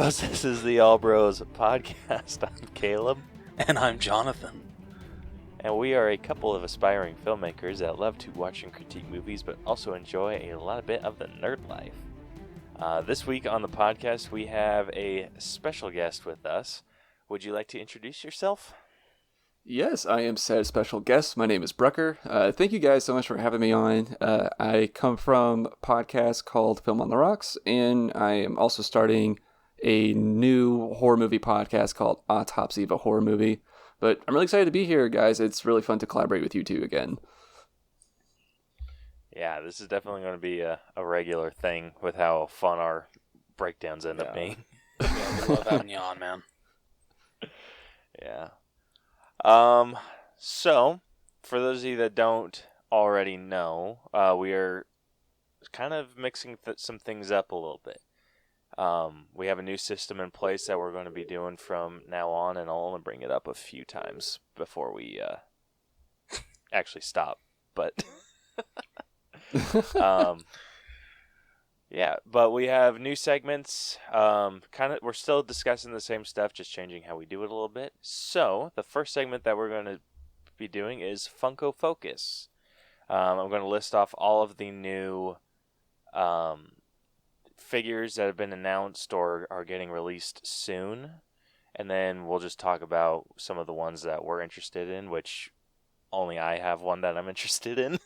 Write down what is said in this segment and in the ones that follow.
Bros. This is the All Bros podcast. I'm Caleb. And I'm Jonathan. And we are a couple of aspiring filmmakers that love to watch and critique movies, but also enjoy a lot bit of the nerd life. This week on the podcast, we have a special guest with us. Would you like to introduce yourself? Yes, I am said special guest. My name is Brucker. Thank you guys so much for having me on. I come from a podcast called Film on the Rocks, and I am also starting a new horror movie podcast called Autopsy of a Horror Movie. But I'm really excited to be here, guys. It's really fun to collaborate with you two again. Yeah, this is definitely going to be a regular thing with how fun our breakdowns end up being. Yeah, we love having you on, man. Yeah. So, for those of you that don't already know, we are kind of mixing some things up a little bit. We have a new system in place that we're going to be doing from now on, and I'll only bring it up a few times before we actually stop. But yeah, but we have new segments. We're still discussing the same stuff, just changing how we do it a little bit. So the first segment that we're going to be doing is Funko Focus. I'm going to list off all of the new figures that have been announced or are getting released soon, and then we'll just talk about some of the ones that we're interested in, which only I have one that I'm interested in.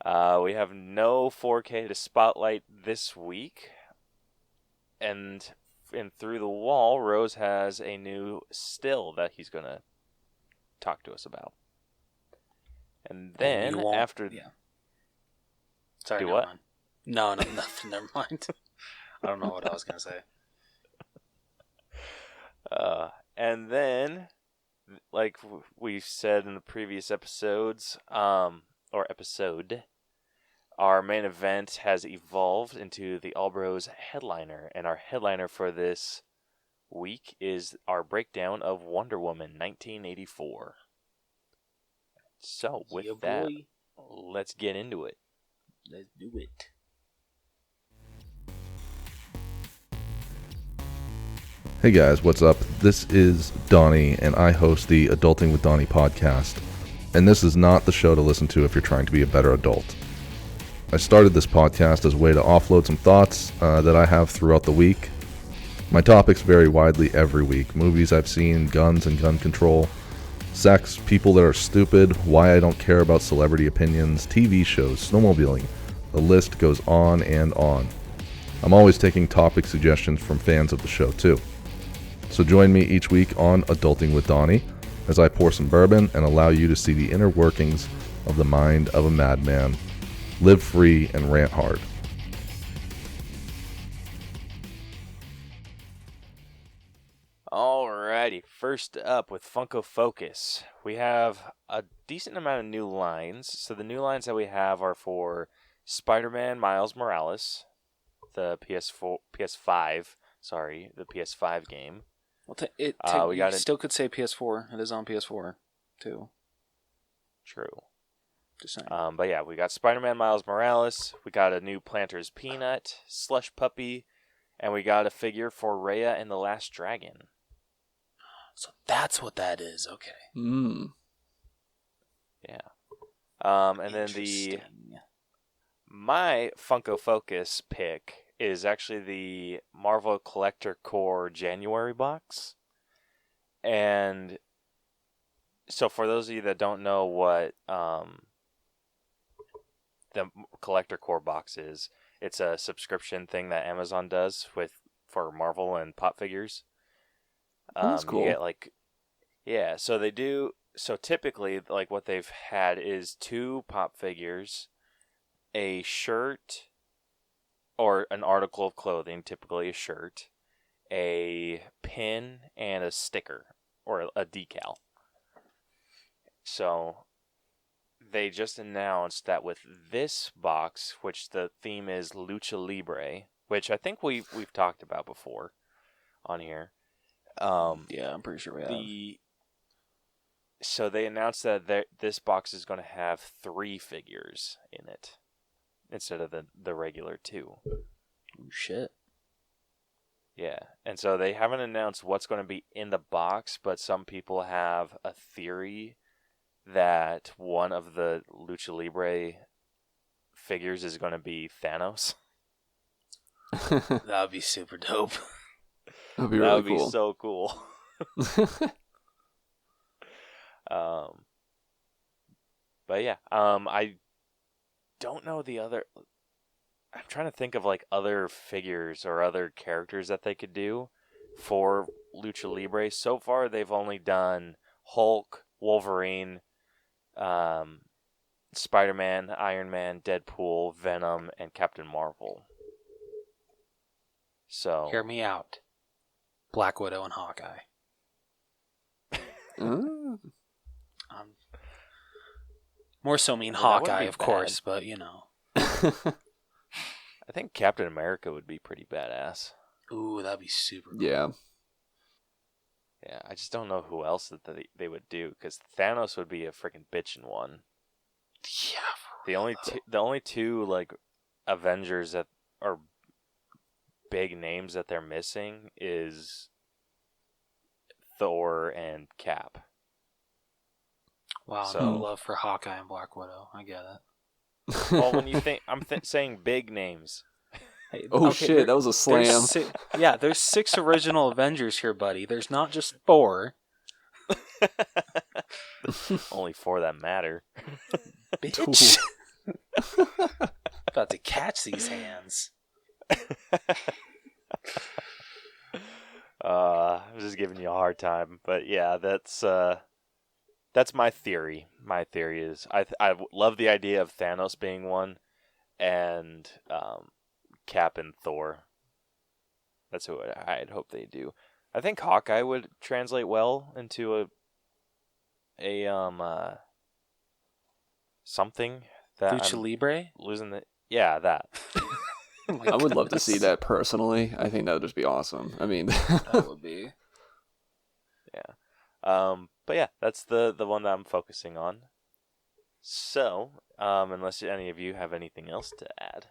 We have no 4K to spotlight this week, and through the wall, Rose has a new still that he's going to talk to us about. And then after... Yeah. Sorry, do what? mind. No, nothing. Never mind. I don't know what I was going to say. And then, like we've said in the previous episodes, our main event has evolved into the All Bros headliner, and our headliner for this week is our breakdown of Wonder Woman 1984. So, with that, let's get into it. Let's do it. Hey guys, what's up? This is Donnie, and I host the Adulting with Donnie podcast. And this is not the show to listen to if you're trying to be a better adult. I started this podcast as a way to offload some thoughts that I have throughout the week. My topics vary widely every week. Movies I've seen, guns and gun control, sex, people that are stupid, why I don't care about celebrity opinions, TV shows, snowmobiling. The list goes on and on. I'm always taking topic suggestions from fans of the show too. So join me each week on Adulting with Donnie as I pour some bourbon and allow you to see the inner workings of the mind of a madman. Live free and rant hard. Alrighty, first up with Funko Focus, we have a decent amount of new lines. So the new lines that we have are for Spider-Man Miles Morales, the PS5 game. Well, you still could say PS4. It is on PS4, too. True. Just saying. But yeah, we got Spider-Man Miles Morales, we got a new Planters Peanut, Slush Puppy, and we got a figure for Raya and the Last Dragon. So that's what that is, okay. Yeah. And then my Funko Focus pick is actually the Marvel Collector Core January box. And so for those of you that don't know what the Collector Core box is, it's a subscription thing that Amazon does for Marvel and pop figures. That's cool. You get so they do. So typically, like what they've had is 2 pop figures, a shirt, or an article of clothing, typically a shirt, a pin, and a sticker, or a decal. So they just announced that with this box, which the theme is Lucha Libre, which I think we've talked about before on here. Yeah, I'm pretty sure we have. So they announced that this box is going to have 3 figures in it instead of the regular 2. Oh, shit. Yeah, and so they haven't announced what's going to be in the box, but some people have a theory that one of the Lucha Libre figures is going to be Thanos. That would be super dope. That would be really cool. That would be so cool. But yeah, I don't know the other. I'm trying to think of like other figures or other characters that they could do for Lucha Libre. So far, they've only done Hulk, Wolverine, Spider-Man, Iron Man, Deadpool, Venom, and Captain Marvel. So hear me out. Black Widow and Hawkeye. More so mean Hawkeye, of course, but you know. I think Captain America would be pretty badass. Ooh, that'd be super cool. Yeah. Yeah, I just don't know who else that they would do, because Thanos would be a freaking bitchin' one. Yeah. The only two like Avengers that are big names that they're missing is Thor and Cap. Wow, no love for Hawkeye and Black Widow. I get it. Well, when you think I'm saying big names. Hey, shit, that was a slam. There's 6 original Avengers here, buddy. There's not just 4. Only 4 that matter. Bitch. About to catch these hands. I'm just giving you a hard time, but yeah, that's my theory. My theory is I love the idea of Thanos being one, and Cap and Thor. That's who I'd hope they do. I think Hawkeye would translate well into a something that Lucha Libre? Losing the that. I would love to see that personally. I think that would just be awesome. I mean, that would be. Yeah. But yeah, that's the one that I'm focusing on. So, unless any of you have anything else to add,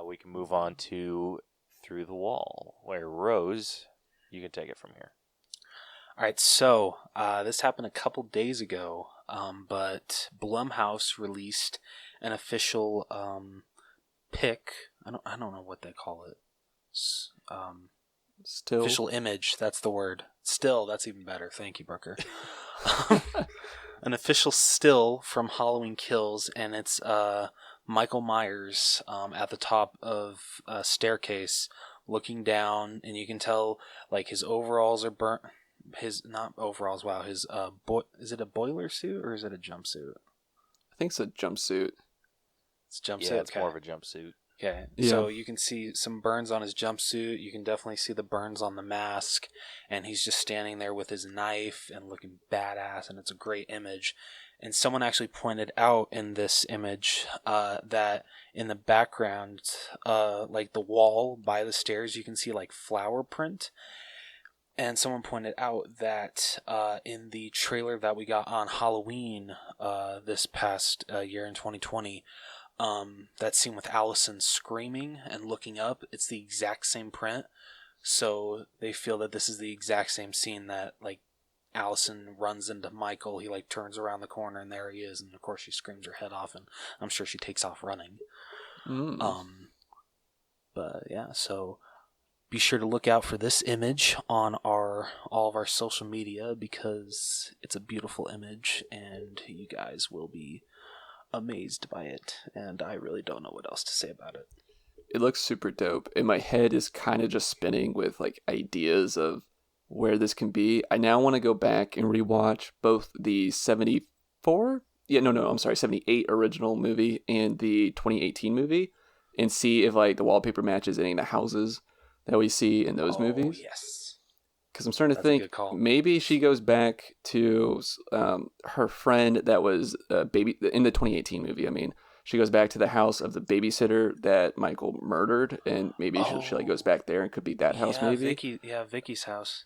we can move on to Through the Wall, where Rose, you can take it from here. All right, so this happened a couple days ago, but Blumhouse released an official pic. I don't know what they call it. Still official image. That's the word. Still, that's even better. Thank you, Brucker. An official still from Halloween Kills, and it's Michael Myers at the top of a staircase, looking down, and you can tell like his overalls are burnt. His not overalls. Wow, his is it a boiler suit or is it a jumpsuit? I think it's a jumpsuit. It's a jumpsuit. Yeah, it's more of a jumpsuit. Okay, yeah. So you can see some burns on his jumpsuit. You can definitely see the burns on the mask, and he's just standing there with his knife and looking badass, and it's a great image. And someone actually pointed out in this image that in the background, like the wall by the stairs, you can see like flower print. And someone pointed out that in the trailer that we got on Halloween this past year in 2020, that scene with Allison screaming and looking up, it's the exact same print. So they feel that this is the exact same scene that like Allison runs into Michael. He like turns around the corner and there he is, and of course she screams her head off, and I'm sure she takes off running. But yeah, so be sure to look out for this image on all of our social media, because it's a beautiful image and you guys will be amazed by it, and I really don't know what else to say about it. It looks super dope, and my head is kind of just spinning with like ideas of where this can be. I now want to go back and rewatch both the 78 original movie and the 2018 movie, and see if like the wallpaper matches any of the houses that we see in those movies. Yes. Because I'm starting to think maybe she goes back to her friend that was a baby in the 2018 movie. I mean, she goes back to the house of the babysitter that Michael murdered, and maybe she like goes back there and could be that house. Maybe Vicky's house.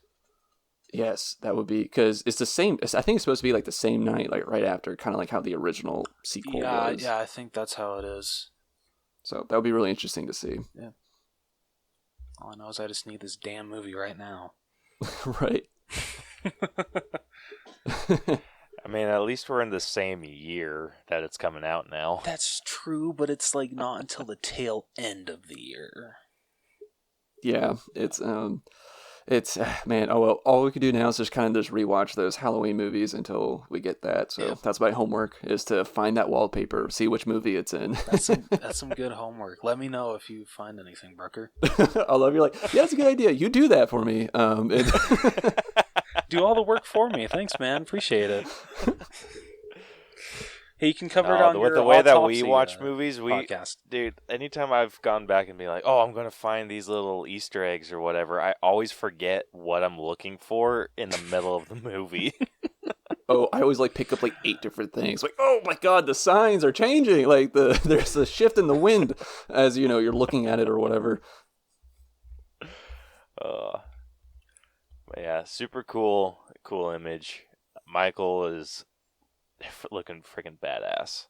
Yes, that would be, because it's the same. I think it's supposed to be like the same night, like right after, kind of like how the original sequel was. Yeah, I think that's how it is. So that would be really interesting to see. Yeah. All I know is I just need this damn movie right now. Right. I mean, at least we're in the same year that it's coming out now. That's true, but it's like not until the tail end of the year. Yeah, it's man. Oh well, all we can do now is just kind of just rewatch those Halloween movies until we get that. So Yeah. that's my homework, is to find that wallpaper, see which movie it's in. That's some good homework. Let me know if you find anything, Brucker. I love you. Like, yeah, that's a good idea. You do that for me. Do all the work for me. Thanks, man. Appreciate it. Hey, you can cover it on with your the way that we Autopsy, watch movies, podcast. Dude, anytime I've gone back and be like, oh, I'm going to find these little Easter eggs or whatever, I always forget what I'm looking for in the middle of the movie. Oh, I always like pick up like 8 different things. Like, oh my god, the signs are changing. Like there's a shift in the wind as you're looking at it or whatever. But yeah, super cool image. Michael is looking freaking badass.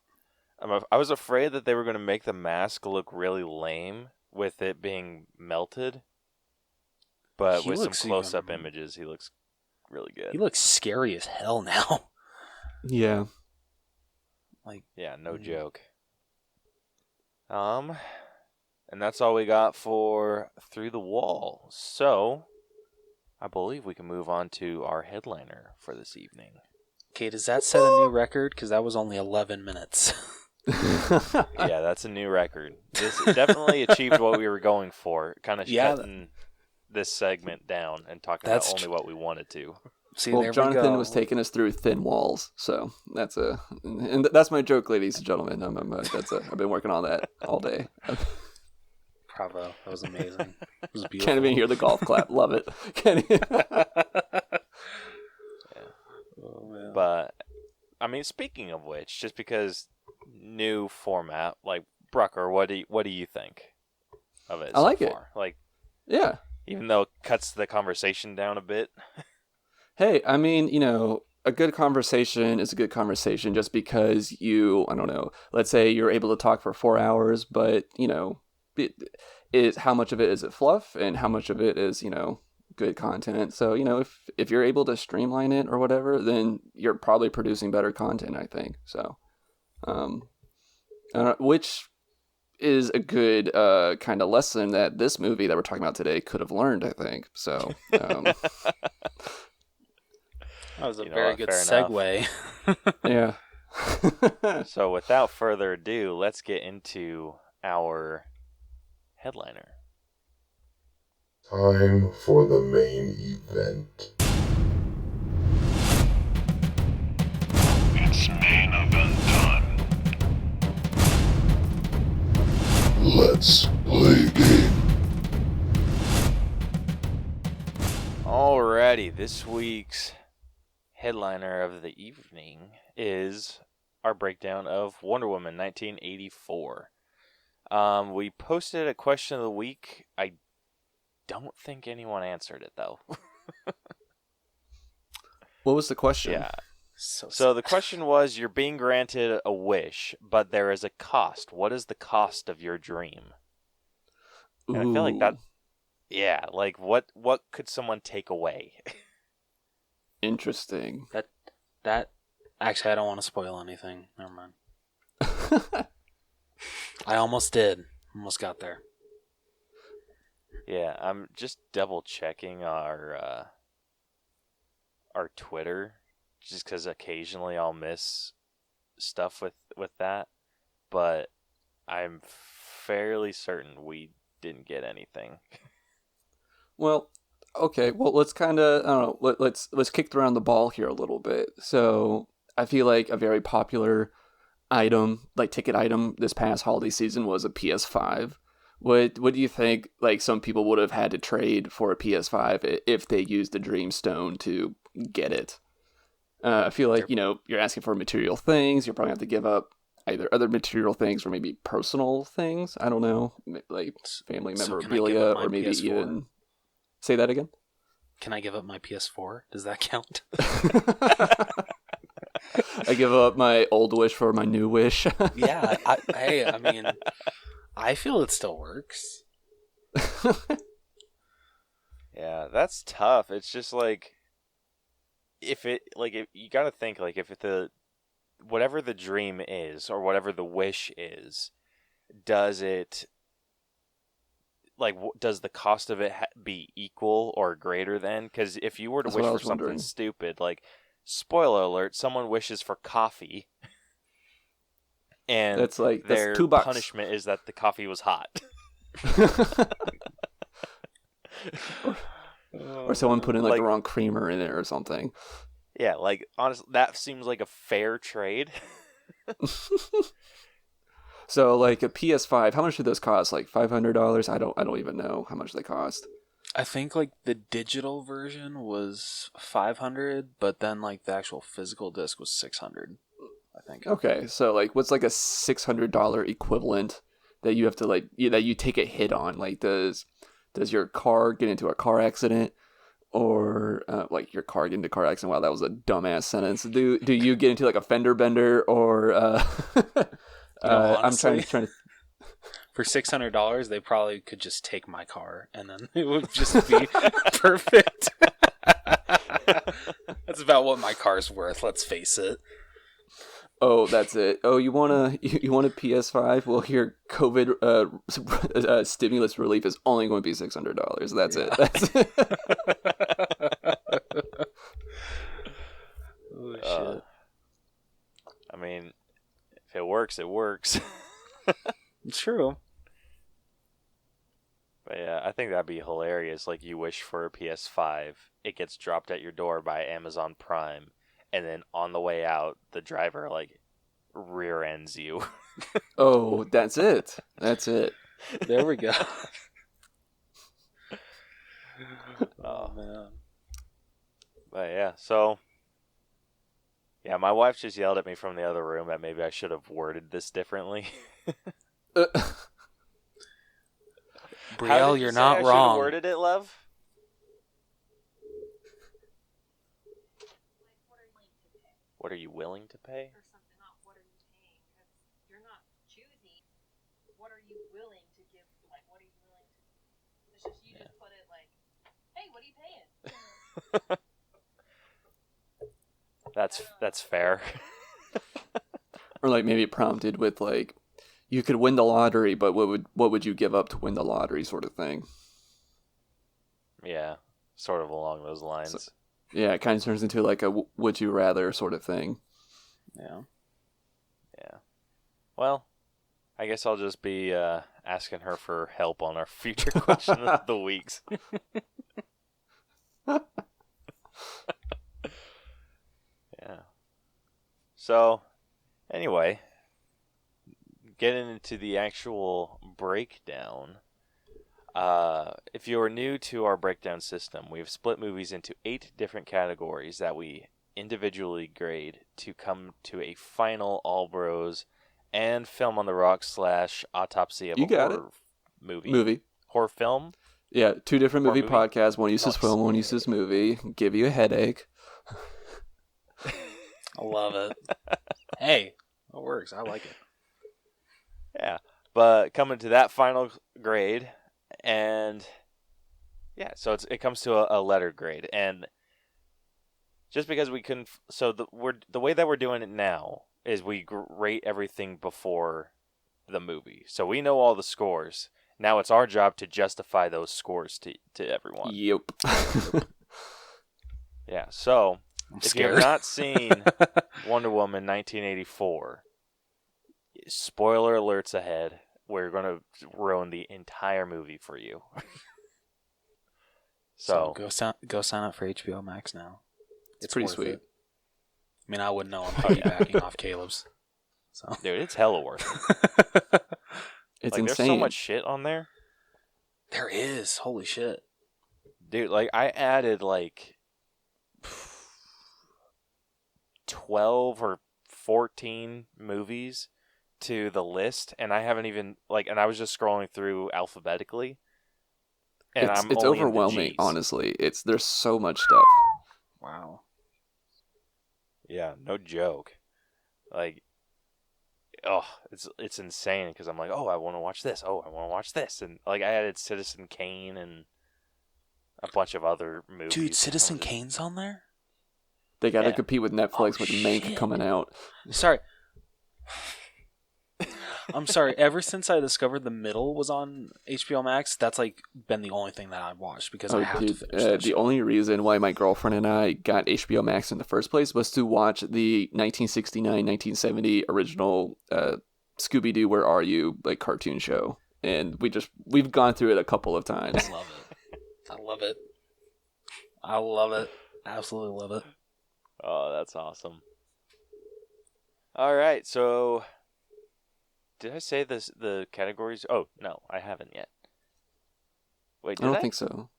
I was afraid that they were going to make the mask look really lame with it being melted, but He with some looks close-up even- images, he looks really good. He looks scary as hell now. Yeah. Yeah, no joke. And that's all we got for Through the Wall. So, I believe we can move on to our headliner for this evening. Okay, does that set a new record? Because that was only 11 minutes. Yeah, that's a new record. This definitely achieved what we were going for. Kind of shutting this segment down and talking about only what we wanted to. See, Well, there Jonathan we go. was taking us through thin walls, so that's my joke, ladies and gentlemen. I've been working on that all day. Bravo, that was amazing. It was beautiful. Can't even hear the golf clap. Love it. Can't even... Oh, man. But, I mean, speaking of which, just because new format, like, Brucker, what do you think of it I like so it. far? Like, Yeah. even though it cuts the conversation down a bit. Hey, I mean, a good conversation is a good conversation just because I don't know, let's say you're able to talk for 4 hours, but, how much of it is it fluff and how much of it is, good content. So, if you're able to streamline it or whatever, then you're probably producing better content, I think. So, which is a good kind of lesson that this movie that we're talking about today could have learned, I think. So, That was a very good fair segue. yeah. So, without further ado, let's get into our headliner. Time for the main event. It's main event time. Let's play a game. Alrighty, this week's headliner of the evening is our breakdown of Wonder Woman 1984. We posted a question of the week. I don't think anyone answered it, though. What was the question? Yeah. So the question was, you're being granted a wish, but there is a cost. What is the cost of your dream? And I feel like that... Yeah, like, what could someone take away? Interesting. That actually, I don't want to spoil anything. Never mind. I almost did. Almost got there. Yeah, I'm just double checking our Twitter, just because occasionally I'll miss stuff with that, but I'm fairly certain we didn't get anything. Well, okay. Well, let's kind of, I don't know, let's kick around the ball here a little bit. So I feel like a very popular item, like ticket item this past holiday season was a PS5. What do you think, like, some people would have had to trade for a PS5 if they used the Dreamstone to get it? I feel like, you're asking for material things. You're probably have to give up either other material things or maybe personal things. I don't know, like family So can I give memorabilia up my or maybe PS4? even... Say that again? Can I give up my PS4? Does that count? I give up my old wish for my new wish. Yeah. I mean, I feel it still works. Yeah, that's tough. It's just like if you got to think like if the whatever the dream is or whatever the wish is, does it like does the cost of it be equal or greater than? Because if you were to That's wish what I for was something wondering. stupid, like spoiler alert, someone wishes for coffee, and That's their $2. punishment is that the coffee was hot. Or someone put in like Like- the wrong creamer in it or something. Yeah, like honestly, that seems like a fair trade. So like a PS5, how much do those cost? Like $500? I don't even know how much they cost. I think like the digital version was 500, but then like the actual physical disc was 600. I think. Okay, so like what's like a $600 equivalent that you have to that you take a hit on? Like does your car get into a car accident, or like your car get into a car accident? Wow, that was a dumbass sentence. Do you get into like a fender bender, or Honestly, I'm trying to for $600, they probably could just take my car, and then it would just be perfect. That's about what my car's worth. Let's face it. Oh, that's it. Oh, you want a PS5? Well, here, COVID stimulus relief is only going to be $600. That's it. That's it. Oh shit! I mean, if it works, it works. It's true. But yeah, I think that'd be hilarious. Like you wish for a PS5, it gets dropped at your door by Amazon Prime, and then on the way out, the driver like rear ends you. Oh, that's it. That's it. There we go. Oh man. But yeah, so yeah, my wife just yelled at me from the other room that maybe I should have worded this differently. Uh, How Brielle, did you you're say not I should have wrong. worded it, love? What are you willing to pay? Or something, not what are you paying? Because you're not choosing. What are you willing to give? Like, what are you willing to? It's just you just put it like, hey, what are you paying? That's fair. or like maybe prompted with like, you could win the lottery, but what would you give up to win the lottery, sort of thing. Yeah, sort of along those lines. Yeah, it kind of turns into like a would you rather sort of thing. Yeah. Yeah. Well, I guess I'll just be asking her for help on our future question of the weeks. Yeah. So, anyway, getting into the actual breakdown. If you are new to our breakdown system, we've split movies into 8 different categories that we individually grade to come to a final All Bros and Film on the Rocks / Autopsy of You a got Horror movie. Movie. Horror film? Yeah, 2 different Horror movie movie? podcasts. One uses film, one uses movie. Give you a headache. I love it. Hey, it works. I like it. Yeah. But coming to that final grade, and yeah, so it comes to a letter grade. And just because we couldn't, so the way that we're doing it now is we rate everything before the movie. So we know all the scores. Now it's our job to justify those scores to everyone. Yep. Yeah, so I'm if you have scared. not seen Wonder Woman 1984, spoiler alerts ahead. We're going to ruin the entire movie for you. So go sign up for HBO Max now. It's pretty worth sweet. it. I mean, I wouldn't know. I'm piggybacking off Caleb's. So Dude, it's hella worth it. It's Like, insane. there's so much shit on there. there is. Holy shit. Dude, like, I added, like, 12 or 14 movies to the list, and I haven't even, like, and I was just scrolling through alphabetically. And it's I'm only in the overwhelming, Gs. honestly. There's so much stuff. Wow. Yeah, no joke. Like, oh, it's insane because I'm like, oh, I want to watch this. Oh, I want to watch this, and like I added Citizen Kane and a bunch of other movies. Dude, Citizen Kane's on there? They got to Yeah. compete with Netflix with Mank shit. coming out. Sorry. I'm sorry. Ever since I discovered The Middle was on HBO Max, that's like been the only thing that I've watched because I have to finish that the show. only reason why my girlfriend and I got HBO Max in the first place was to watch the 1969-1970 original Scooby-Doo Where Are You like cartoon show, and we've gone through it a couple of times. I love it. I love it. I love it. Absolutely love it. Oh, that's awesome. All right, so did I say this? The categories? Oh no, I haven't yet. Wait, did I don't think so.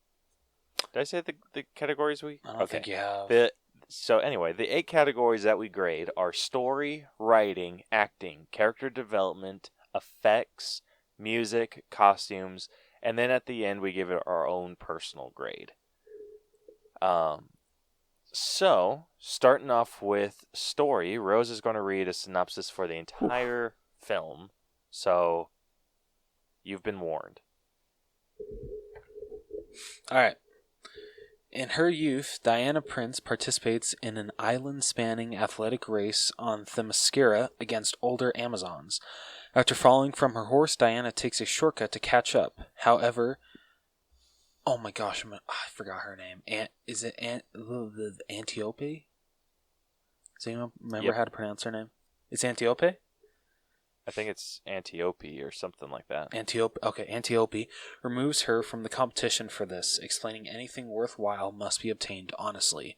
Did I say the categories we? I don't think you have. So anyway, the 8 categories that we grade are story, writing, acting, character development, effects, music, costumes, and then at the end we give it our own personal grade. So starting off with story, Rose is going to read a synopsis for the entire film. So you've been warned. All right. In her youth, Diana Prince participates in an island-spanning athletic race on Themyscira against older Amazons. After falling from her horse, Diana takes a shortcut to catch up. However, oh my gosh, I forgot her name. Is it Antiope? Does anyone remember how to pronounce her name? It's Antiope? I think it's Antiope or something like that. Antiope removes her from the competition for this, explaining anything worthwhile must be obtained honestly.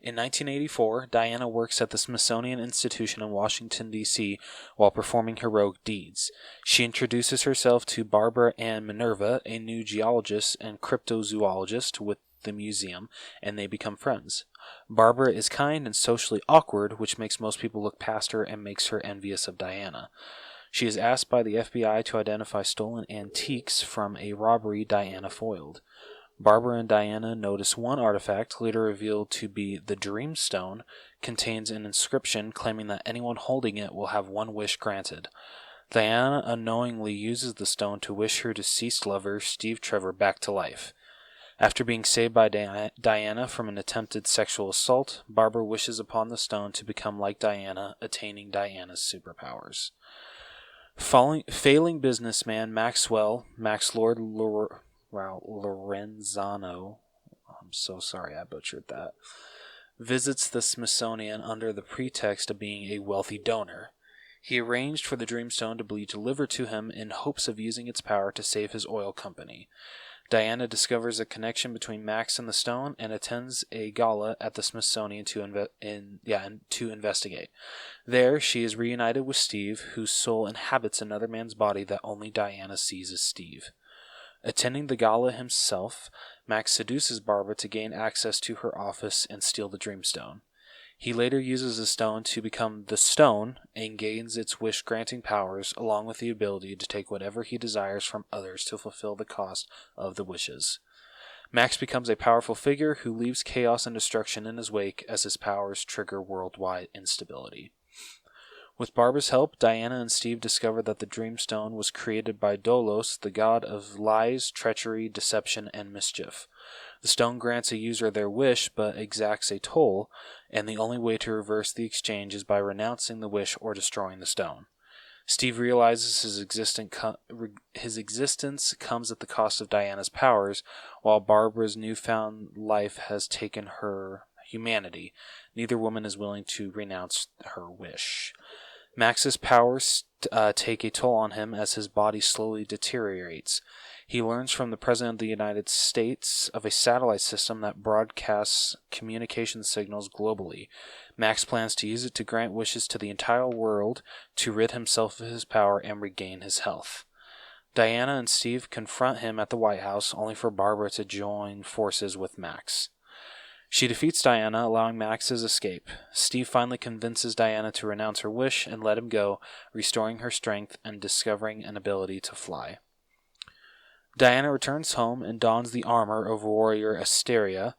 In 1984, Diana works at the Smithsonian Institution in Washington, D.C. while performing heroic deeds. She introduces herself to Barbara Ann Minerva, a new geologist and cryptozoologist with the museum, and they become friends. Barbara is kind and socially awkward, which makes most people look past her and makes her envious of Diana. She is asked by the FBI to identify stolen antiques from a robbery Diana foiled. Barbara and Diana notice one artifact, later revealed to be the Dreamstone, contains an inscription claiming that anyone holding it will have one wish granted. Diana unknowingly uses the stone to wish her deceased lover, Steve Trevor, back to life. After being saved by Diana from an attempted sexual assault, Barbara wishes upon the stone to become like Diana, attaining Diana's superpowers. Failing businessman Max Lord Lorenzano, I'm so sorry I butchered that, visits the Smithsonian under the pretext of being a wealthy donor. He arranged for the Dreamstone to be delivered to him in hopes of using its power to save his oil company. Diana discovers a connection between Max and the stone and attends a gala at the Smithsonian to investigate. There, she is reunited with Steve, whose soul inhabits another man's body that only Diana sees as Steve. Attending the gala himself, Max seduces Barbara to gain access to her office and steal the Dreamstone. He later uses the stone to become the Stone and gains its wish-granting powers, along with the ability to take whatever he desires from others to fulfill the cost of the wishes. Max becomes a powerful figure who leaves chaos and destruction in his wake as his powers trigger worldwide instability. With Barbara's help, Diana and Steve discover that the Dreamstone was created by Dolos, the god of lies, treachery, deception, and mischief. The stone grants a user their wish, but exacts a toll, and the only way to reverse the exchange is by renouncing the wish or destroying the stone. Steve realizes his existence comes at the cost of Diana's powers, while Barbara's newfound life has taken her humanity. Neither woman is willing to renounce her wish. Max's powers take a toll on him as his body slowly deteriorates. He learns from the President of the United States of a satellite system that broadcasts communication signals globally. Max plans to use it to grant wishes to the entire world to rid himself of his power and regain his health. Diana and Steve confront him at the White House, only for Barbara to join forces with Max. She defeats Diana, allowing Max's escape. Steve finally convinces Diana to renounce her wish and let him go, restoring her strength and discovering an ability to fly. Diana returns home and dons the armor of warrior Asteria.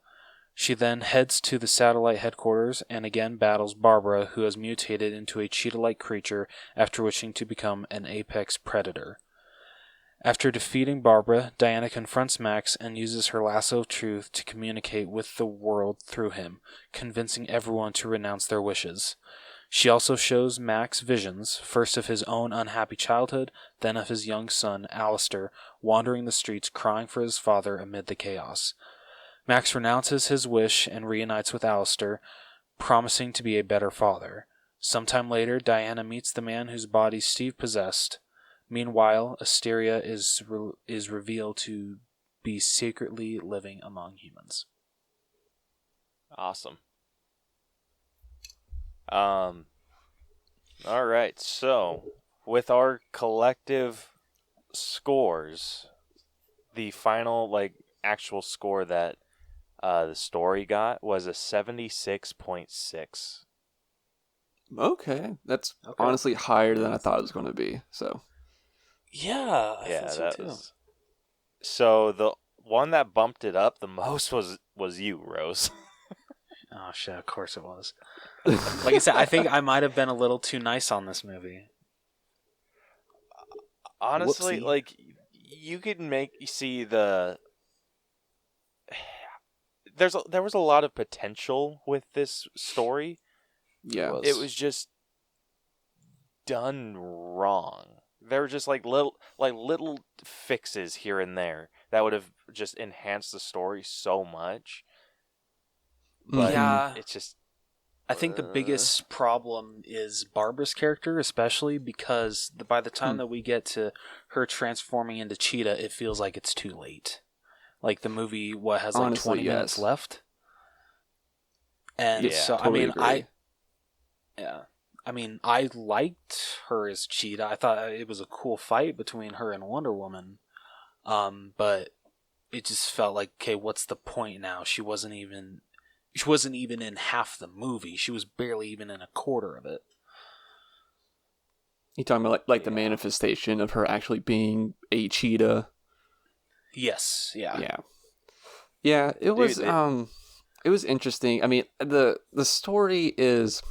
She then heads to the satellite headquarters and again battles Barbara, who has mutated into a cheetah-like creature after wishing to become an apex predator. After defeating Barbara, Diana confronts Max and uses her lasso of truth to communicate with the world through him, convincing everyone to renounce their wishes. She also shows Max visions, first of his own unhappy childhood, then of his young son, Alistair, wandering the streets crying for his father amid the chaos. Max renounces his wish and reunites with Alistair, promising to be a better father. Sometime later, Diana meets the man whose body Steve possessed. Meanwhile, Asteria is revealed to be secretly living among humans. Awesome. All right. So, with our collective scores, the final actual score that the story got was a 76.6. Okay, that's honestly higher than I thought it was going to be. So, yeah, I yeah, thought that so too. was. So the one that bumped it up the most was you, Rose. Oh shit! Of course it was. Like I said, I think I might have been a little too nice on this movie. Honestly, Whoopsie. you could see the. There was a lot of potential with this story. yeah. It was just done wrong. There were just little fixes here and there that would have just enhanced the story so much. But Yeah. it's just I think the biggest problem is Barbara's character, especially because by the time that we get to her transforming into Cheetah, it feels like it's too late. Like the movie, has like Honestly, 20 minutes yes. left, and Yeah, so totally I agree. I liked her as Cheetah. I thought it was a cool fight between her and Wonder Woman, but it just felt like, okay, what's the point now? She wasn't even in half the movie. She was barely even in a quarter of it. You talking about the manifestation of her actually being a cheetah? Yes, yeah. Yeah. It was Dude, it was interesting. I mean, the story is,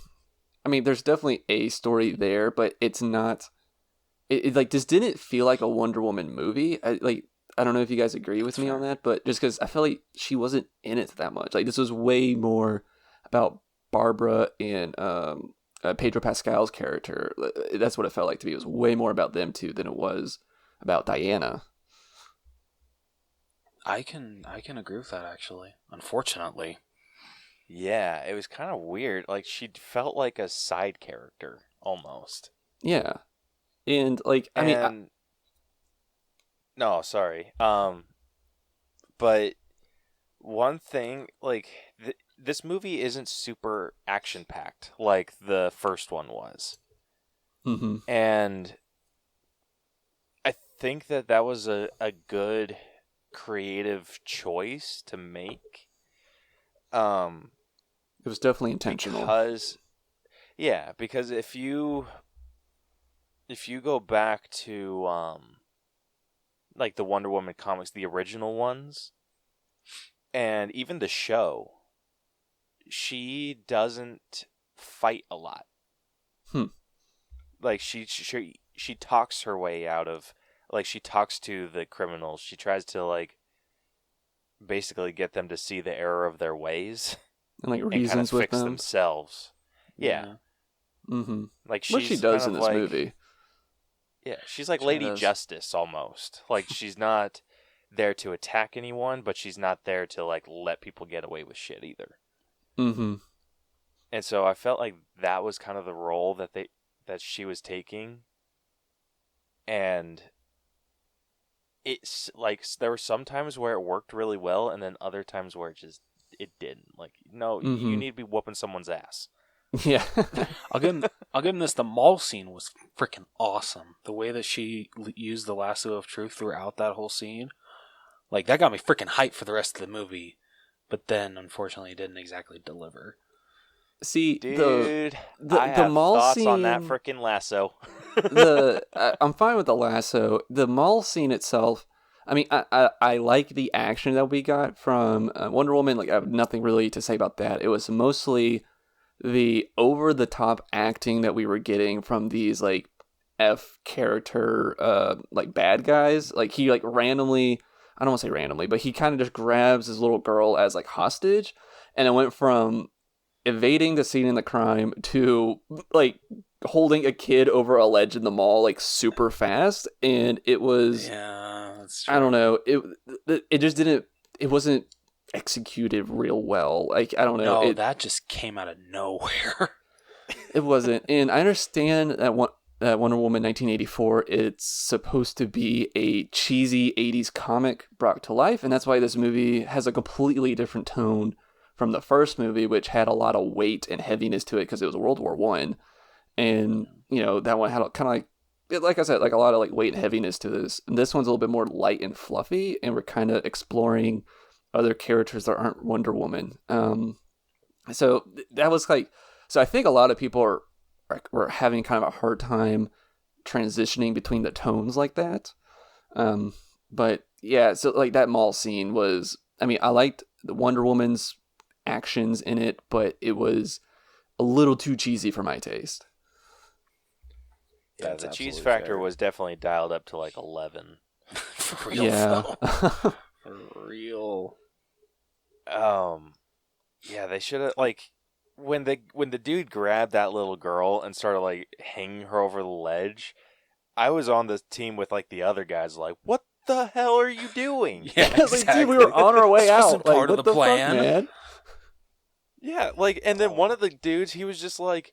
I mean, there's definitely a story there, but it's not. It just didn't feel like a Wonder Woman movie. I don't know if you guys agree with me on that, but just because I feel like she wasn't in it that much. Like this was way more about Barbara and Pedro Pascal's character. That's what it felt like to me. It was way more about them two than it was about Diana. I can agree with that, actually. Unfortunately. yeah, it was kind of weird. Like she felt like a side character almost. Yeah, and no, sorry. But one thing, this movie isn't super action packed like the first one was, mm-hmm. and I think that was a good creative choice to make. It was definitely intentional. Because if you go back to the Wonder Woman comics, the original ones, and even the show, she doesn't fight a lot. Like she talks her way out of, she talks to the criminals. She tries to basically get them to see the error of their ways and and reasons kind of with fix them themselves. Yeah. Mm-hmm. She's What she does in kind this of movie. Yeah, she's like Lady Justice almost. She's not there to attack anyone, but she's not there to let people get away with shit either. Mm-hmm. And so I felt like that was kind of the role that she was taking. And it's there were some times where it worked really well, and then other times where it didn't. You need to be whooping someone's ass. Yeah. I'll give him this. The mall scene was freaking awesome. The way that she used the lasso of truth throughout that whole scene, that got me freaking hyped for the rest of the movie. But then, unfortunately, it didn't exactly deliver. See, dude, the I have mall thoughts scene on that freaking lasso. I'm fine with the lasso. The mall scene itself, I mean, I like the action that we got from Wonder Woman. I have nothing really to say about that. It was mostly the over the top acting that we were getting from these F character, like bad guys. Like he like randomly, I don't want to say randomly, but he kind of just grabs his little girl as like hostage, and it went from evading the scene in the crime to like holding a kid over a ledge in the mall like super fast, and it was that's true. I don't know, it just didn't, it wasn't executed real well. Like I don't know, No, that just came out of nowhere. it wasn't. And I understand that Wonder Woman 1984, it's supposed to be a cheesy 80s comic brought to life, and that's why this movie has a completely different tone from the first movie, which had a lot of weight and heaviness to it because it was World War One, and you know that one had kind of like I said, like a lot of like weight and heaviness to this. And this one's a little bit more light and fluffy, and we're kind of exploring other characters that aren't Wonder Woman. So that was like, so I think a lot of people were having kind of a hard time transitioning between the tones like that. But yeah, so like that mall scene was, I mean, I liked the Wonder Woman's actions in it, but it was a little too cheesy for my taste. Yeah, That's the cheese absolutely factor fair. was definitely dialed up to like 11. For real, Yeah. though. For real. Yeah, they should have like when the dude grabbed that little girl and started like hanging her over the ledge. I was on the team with like the other guys, like, what the hell are you doing? Yeah, Like, dude, we were on our way This out. wasn't Like, part of what the the fuck, plan. man? Yeah, like, and then one of the dudes, he was just like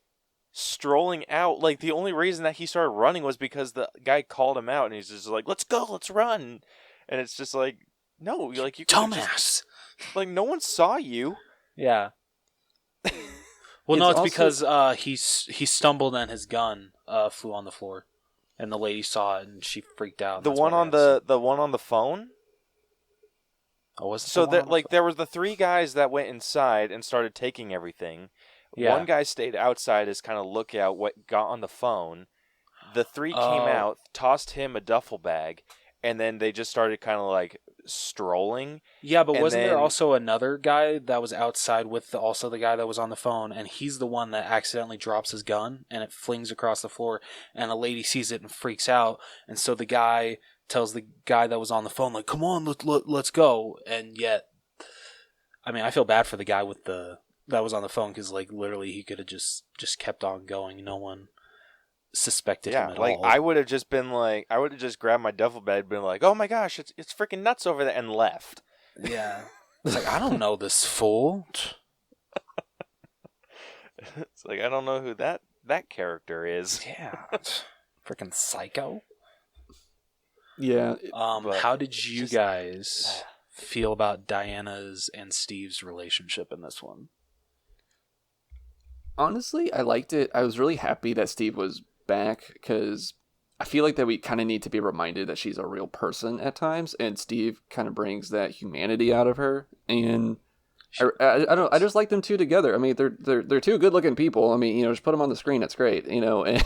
strolling out. Like, the only reason that he started running was because the guy called him out, and he's just like, "Let's go, let's run." And it's just like, no, like you could've Dumbass. just, like no one saw you. Yeah. Well, no, it's also- because he stumbled and his gun flew on the floor, and the lady saw it and she freaked out. The one on the one on the phone. was So that like there was the three guys that went inside and started taking everything. Yeah. One guy stayed outside as kind of lookout what got on the phone. The three came Oh. out, tossed him a duffel bag, and then they just started kind of like strolling. Yeah, but and wasn't there then- also another guy that was outside with also the guy that was on the phone, and he's the one that accidentally drops his gun and it flings across the floor, and a lady sees it and freaks out, and so the guy tells the guy that was on the phone, like, "Come on, let's go." And yet, I mean, I feel bad for the guy that was on the phone, because like literally he could have just kept on going. No one suspected him Yeah, at like all. I would have just been like, I would have just grabbed my duffel bag, and been like, "Oh my gosh, it's freaking nuts over there," and left. Yeah. It's like, I don't know this fool. It's like I don't know who that character is. Yeah. Freaking psycho. Yeah. But How did you just- guys feel about Diana's and Steve's relationship in this one? Honestly, I liked it. I was really happy that Steve was back because I feel like that we kind of need to be reminded that she's a real person at times, and Steve kind of brings that humanity out of her. And I don't. I just like them two together. I mean, they're two good looking people. I mean, you know, just put them on the screen. That's great. You know, and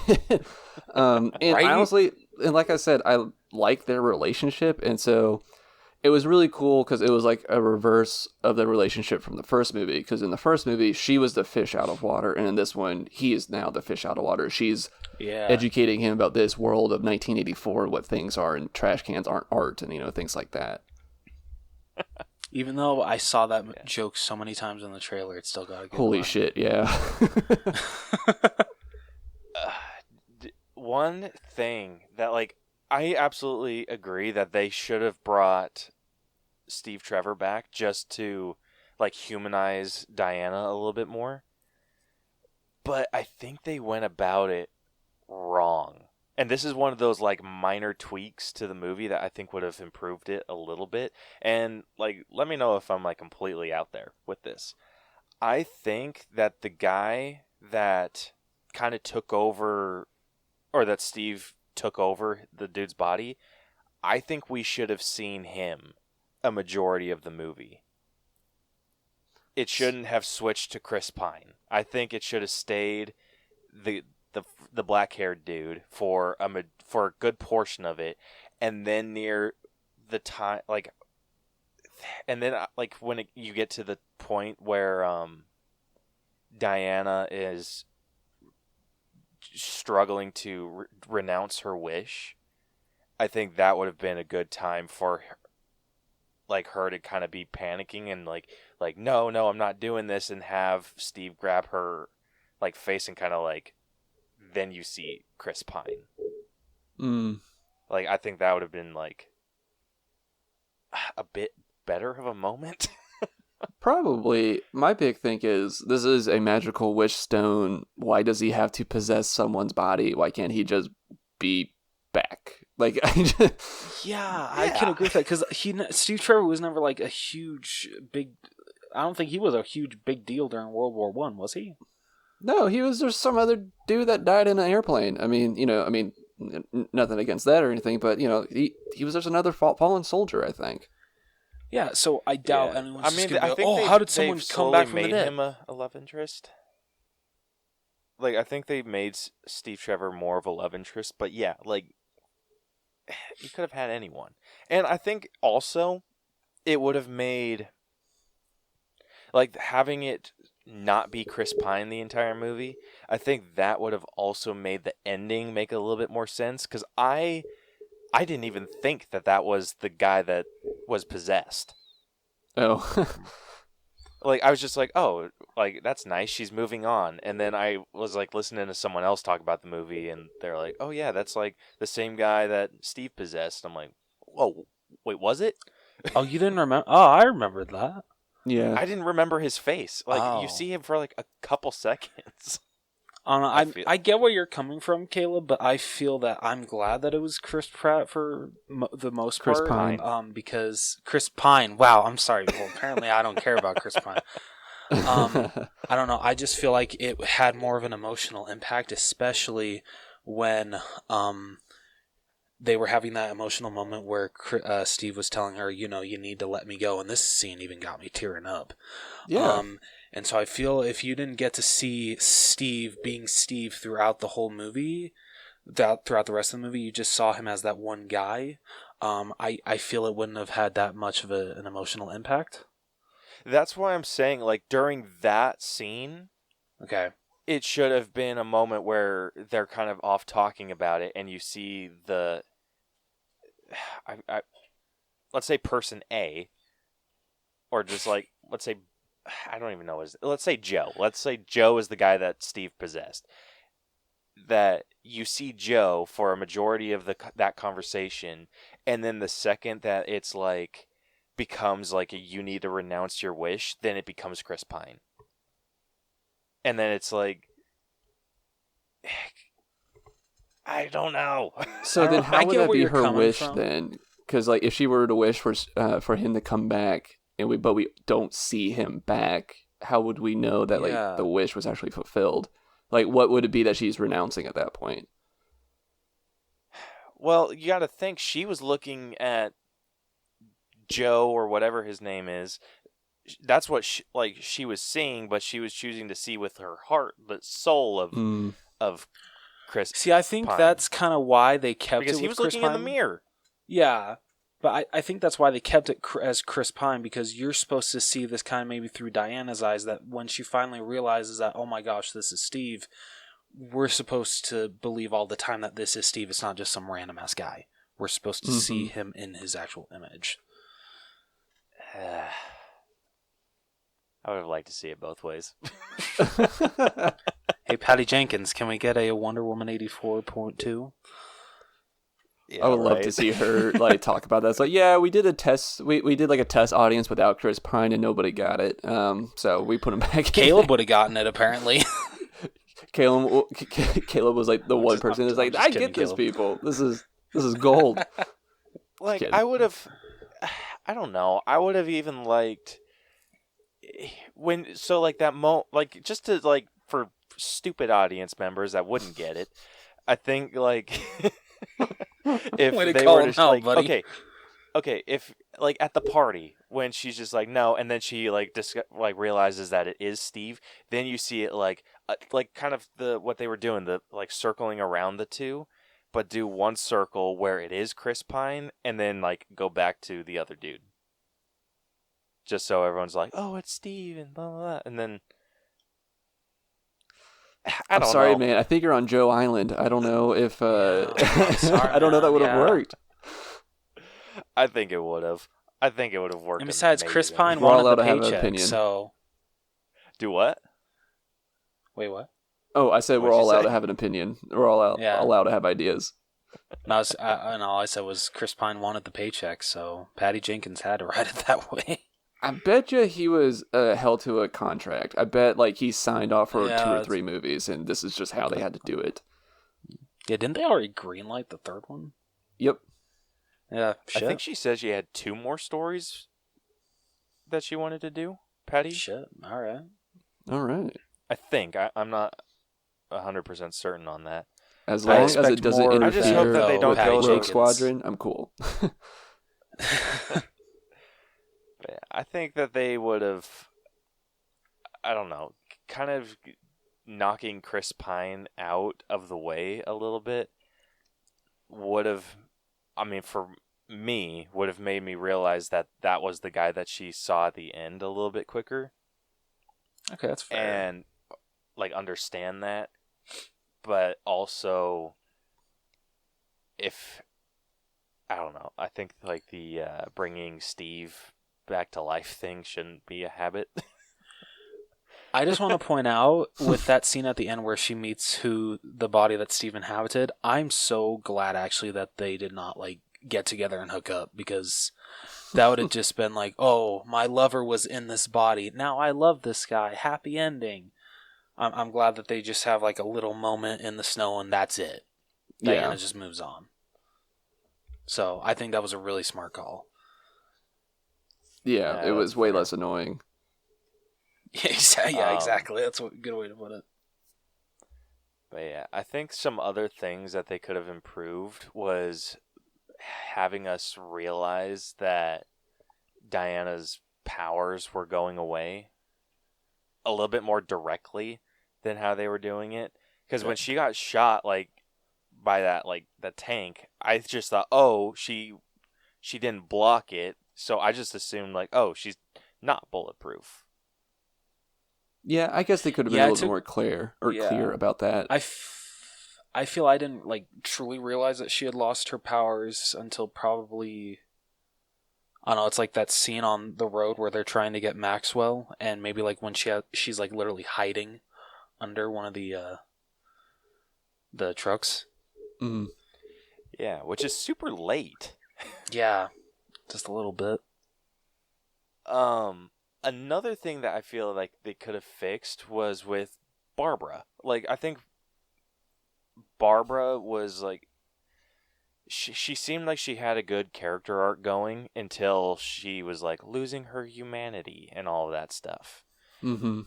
Right? I honestly, and like I said, I like their relationship, and so it was really cool because it was like a reverse of the relationship from the first movie. Because in the first movie, she was the fish out of water, and in this one, he is now the fish out of water. She's educating him about this world of 1984, what things are, and trash cans aren't art, and you know, things like that. Even though I saw that joke so many times in the trailer, it still got a good Holy run. shit, yeah. One thing that like I absolutely agree that they should have brought Steve Trevor back just to like humanize Diana a little bit more. But I think they went about it wrong. And this is one of those like minor tweaks to the movie that I think would have improved it a little bit. And like let me know if I'm like completely out there with this. I think that the guy that kind of took over, or that Steve took over the dude's body, I think we should have seen him a majority of the movie. It shouldn't have switched to Chris Pine. I think it should have stayed the black-haired dude for a good portion of it, and then near the time, like, and then like when you get to the point where Diana is struggling to renounce her wish, I think that would have been a good time for her, like her to kind of be panicking and like no, I'm not doing this, and have Steve grab her like face and kind of like, then you see Chris Pine. Like, I think that would have been like a bit better of a moment. Probably. My big thing is, this is a magical wish stone. Why does he have to possess someone's body? Why can't he just be back? Like, I can agree with that, because Steve Trevor was never like a huge big. I don't think he was a huge big deal during World War One, was he? No, he was just some other dude that died in an airplane. I mean, nothing against that or anything, but he was just another fallen soldier, I think. Yeah, so I doubt anyone's just gonna I go, think how did someone come back from the made dead? him a love interest. Like, I think they made Steve Trevor more of a love interest, but yeah, like, you could have had anyone. And I think also it would have made, like, having it not be Chris Pine the entire movie, I think that would have also made the ending make a little bit more sense, because I didn't even think that was the guy that was possessed. Oh. Like, I was just like, oh, like, that's nice, she's moving on. And then I was like listening to someone else talk about the movie, and they're like, oh yeah, that's like the same guy that Steve possessed. I'm like, whoa, wait, was it? Oh, you didn't remember? Oh, I remembered that. Yeah. I didn't remember his face. Like, you see him for like a couple seconds. I get where you're coming from, Caleb, but I feel that I'm glad that it was Chris Pratt for the most Chris part. Pine. Because Chris Pine. Wow, I'm sorry. Well, apparently I don't care about Chris Pine. I don't know. I just feel like it had more of an emotional impact, especially when they were having that emotional moment where Steve was telling her, you need to let me go, and this scene even got me tearing up. Yeah. And so I feel if you didn't get to see Steve being Steve throughout the whole movie, throughout the rest of the movie, you just saw him as that one guy. I feel it wouldn't have had that much of an emotional impact. That's why I'm saying, like, during that scene, okay, it should have been a moment where they're kind of off talking about it, and you see let's say person A, or just like, let's say, I don't even know, let's say Joe. Let's say Joe is the guy that Steve possessed. That you see Joe for a majority of that conversation, and then the second that it's like becomes like you need to renounce your wish, then it becomes Chris Pine. And then it's like, I don't know. So then how would that be her wish from. then? Because like if she were to wish for him to come back, but we don't see him back, how would we know that like the wish was actually fulfilled? Like, what would it be that she's renouncing at that point? Well, you got to think she was looking at Joe or whatever his name is. That's what she was seeing, but she was choosing to see with her heart, the soul of Chris. See, I think Pine. that's kind of why they kept because it he with was Chris looking Pine. in the mirror. Yeah. But I think that's why they kept it as Chris Pine, because you're supposed to see this kind of maybe through Diana's eyes, that when she finally realizes that, oh my gosh, this is Steve, we're supposed to believe all the time that this is Steve. It's not just some random ass guy. We're supposed to see him in his actual image. I would have liked to see it both ways. Hey, Patty Jenkins, can we get a Wonder Woman 84.2? Yeah, I would love to see her like talk about that. It's like, yeah, we did a test. We did like a test audience without Chris Pine, and nobody got it. So we put him back. Caleb would have gotten it apparently. Caleb was like the one person that's like, I get this, people. This is gold. Like, I would have, I don't know. I would have even liked just to like for stupid audience members that wouldn't get it. I think like. If they were just like, okay, if like at the party when she's just like no, and then she like realizes that it is Steve, then you see it like kind of what they were doing, the like circling around the two, but do one circle where it is Chris Pine, and then like go back to the other dude, just so everyone's like, oh, it's Steve, and blah blah blah, and then. I I'm don't sorry, know. man. I think you're on Joe Island. I don't know if Sorry, I don't know that man. would have Yeah. worked. I think it would have. I think it would have worked. And besides, Chris amazing. Pine We're all wanted allowed the to have an paycheck, opinion. so... Do what? Wait, what? Oh, I said we're What'd you all allowed say? to have an opinion. We're all Yeah. allowed to have ideas. And all I said was Chris Pine wanted the paycheck, so Patty Jenkins had to write it that way. I bet you he was held to a contract. I bet like he signed off for 2 or Yeah, 3 movies, and this is just how they had to do it. Yeah, didn't they already greenlight the third one? Yep. Yeah, I shit. think she said she had 2 more stories that she wanted to do. Patty? Shit, all right. All right. I think. I'm not 100% certain on that. As I long as expect it doesn't more interfere I just hope that they don't with go Rogue Jenkins. Squadron, I'm cool. But yeah, I think that they would have, I don't know, kind of knocking Chris Pine out of the way a little bit would have, I mean, for me, would have made me realize that that was the guy that she saw at the end a little bit quicker. Okay, that's fair. And like understand that, but also if I don't know, I think like the bringing Steve back to life thing shouldn't be a habit. I just want to point out with that scene at the end where she meets the body that Steve inhabited, I'm so glad actually that they did not like get together and hook up, because that would have just been like, oh, my lover was in this body, now I love this guy, happy ending. I'm glad that they just have like a little moment in the snow and that's it. Diana just moves on. So I think that was a really smart call. Yeah, it was way less annoying. Yeah, exactly. That's a good way to put it. But yeah, I think some other things that they could have improved was having us realize that Diana's powers were going away a little bit more directly than how they were doing it. Because when she got shot, like, by that, like, the tank, I just thought, oh, she didn't block it, so I just assumed, like, oh, she's not bulletproof. Yeah, I guess they could have been a little bit more clear about that. I feel I didn't like truly realize that she had lost her powers until probably, I don't know, it's like that scene on the road where they're trying to get Maxwell, and maybe like when she's like literally hiding under one of the trucks. Mm. Yeah, which is super late. Yeah, just a little bit. Another thing that I feel like they could have fixed was with Barbara. Like, I think Barbara was like, she seemed like she had a good character arc going until she was like losing her humanity and all of that stuff. Mm-hmm.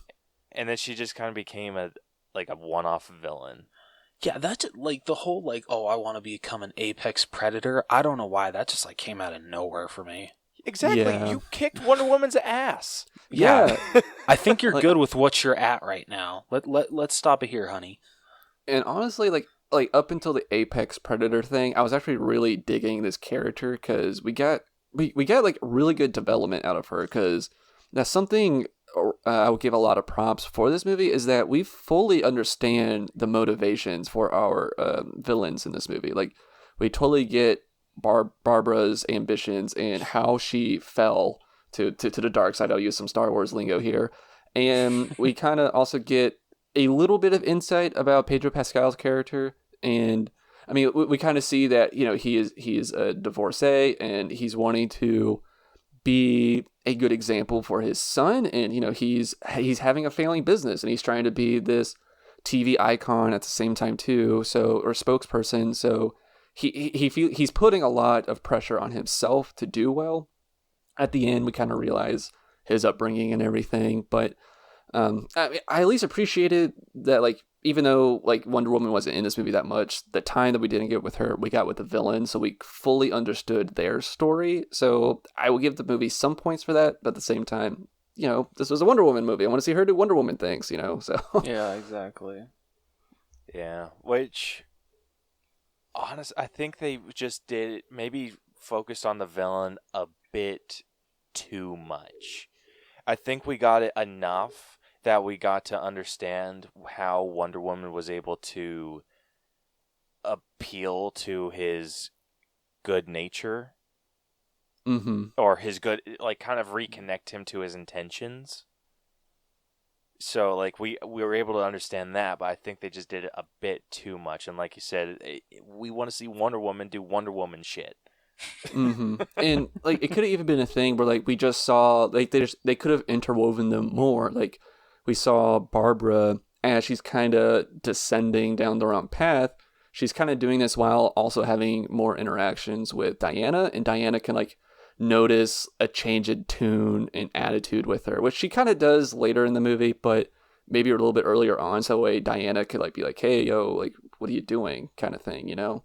And then she just kind of became a one-off villain. Yeah, that's like the whole like, oh, I want to become an apex predator. I don't know why that just like came out of nowhere for me. Exactly. Yeah. You kicked Wonder Woman's ass. Yeah. I think you're Like- good with what you're at right now. Let's stop it here, honey. And honestly, like up until the Apex Predator thing, I was actually really digging this character because we got like really good development out of her. Because that's something I would give a lot of props for this movie, is that we fully understand the motivations for our villains in this movie. Like, we totally get Barbara's ambitions and how she fell to the dark side. I'll use some Star Wars lingo here. And we kind of also get a little bit of insight about Pedro Pascal's character. And I mean, we kind of see that, you know, he is a divorcee and he's wanting to be a good example for his son. And, you know, he's having a failing business and he's trying to be this TV icon at the same time too. So, or spokesperson. So he's putting a lot of pressure on himself to do well. At the end, we kind of realize his upbringing and everything. But I mean, I at least appreciated that, like, even though like Wonder Woman wasn't in this movie that much, the time that we didn't get with her, we got with the villain, so we fully understood their story. So I will give the movie some points for that, but at the same time, you know, this was a Wonder Woman movie. I want to see her do Wonder Woman things, you know. So Yeah, exactly. Yeah, which, honest, I think they just did maybe focused on the villain a bit too much. I think we got it enough that we got to understand how Wonder Woman was able to appeal to his good nature. Mm-hmm. Or his good, like, kind of reconnect him to his intentions. So, like, we were able to understand that, but I think they just did it a bit too much. And like you said, we want to see Wonder Woman do Wonder Woman shit. Mm-hmm. And like it could have even been a thing where like we just saw like they could have interwoven them more. Like we saw Barbara as she's kind of descending down the wrong path. She's kind of doing this while also having more interactions with Diana, and Diana can like notice a change in tune and attitude with her, which she kind of does later in the movie, but maybe a little bit earlier on, so that way Diana could like be like, "Hey, yo, like, what are you doing?" kind of thing, you know.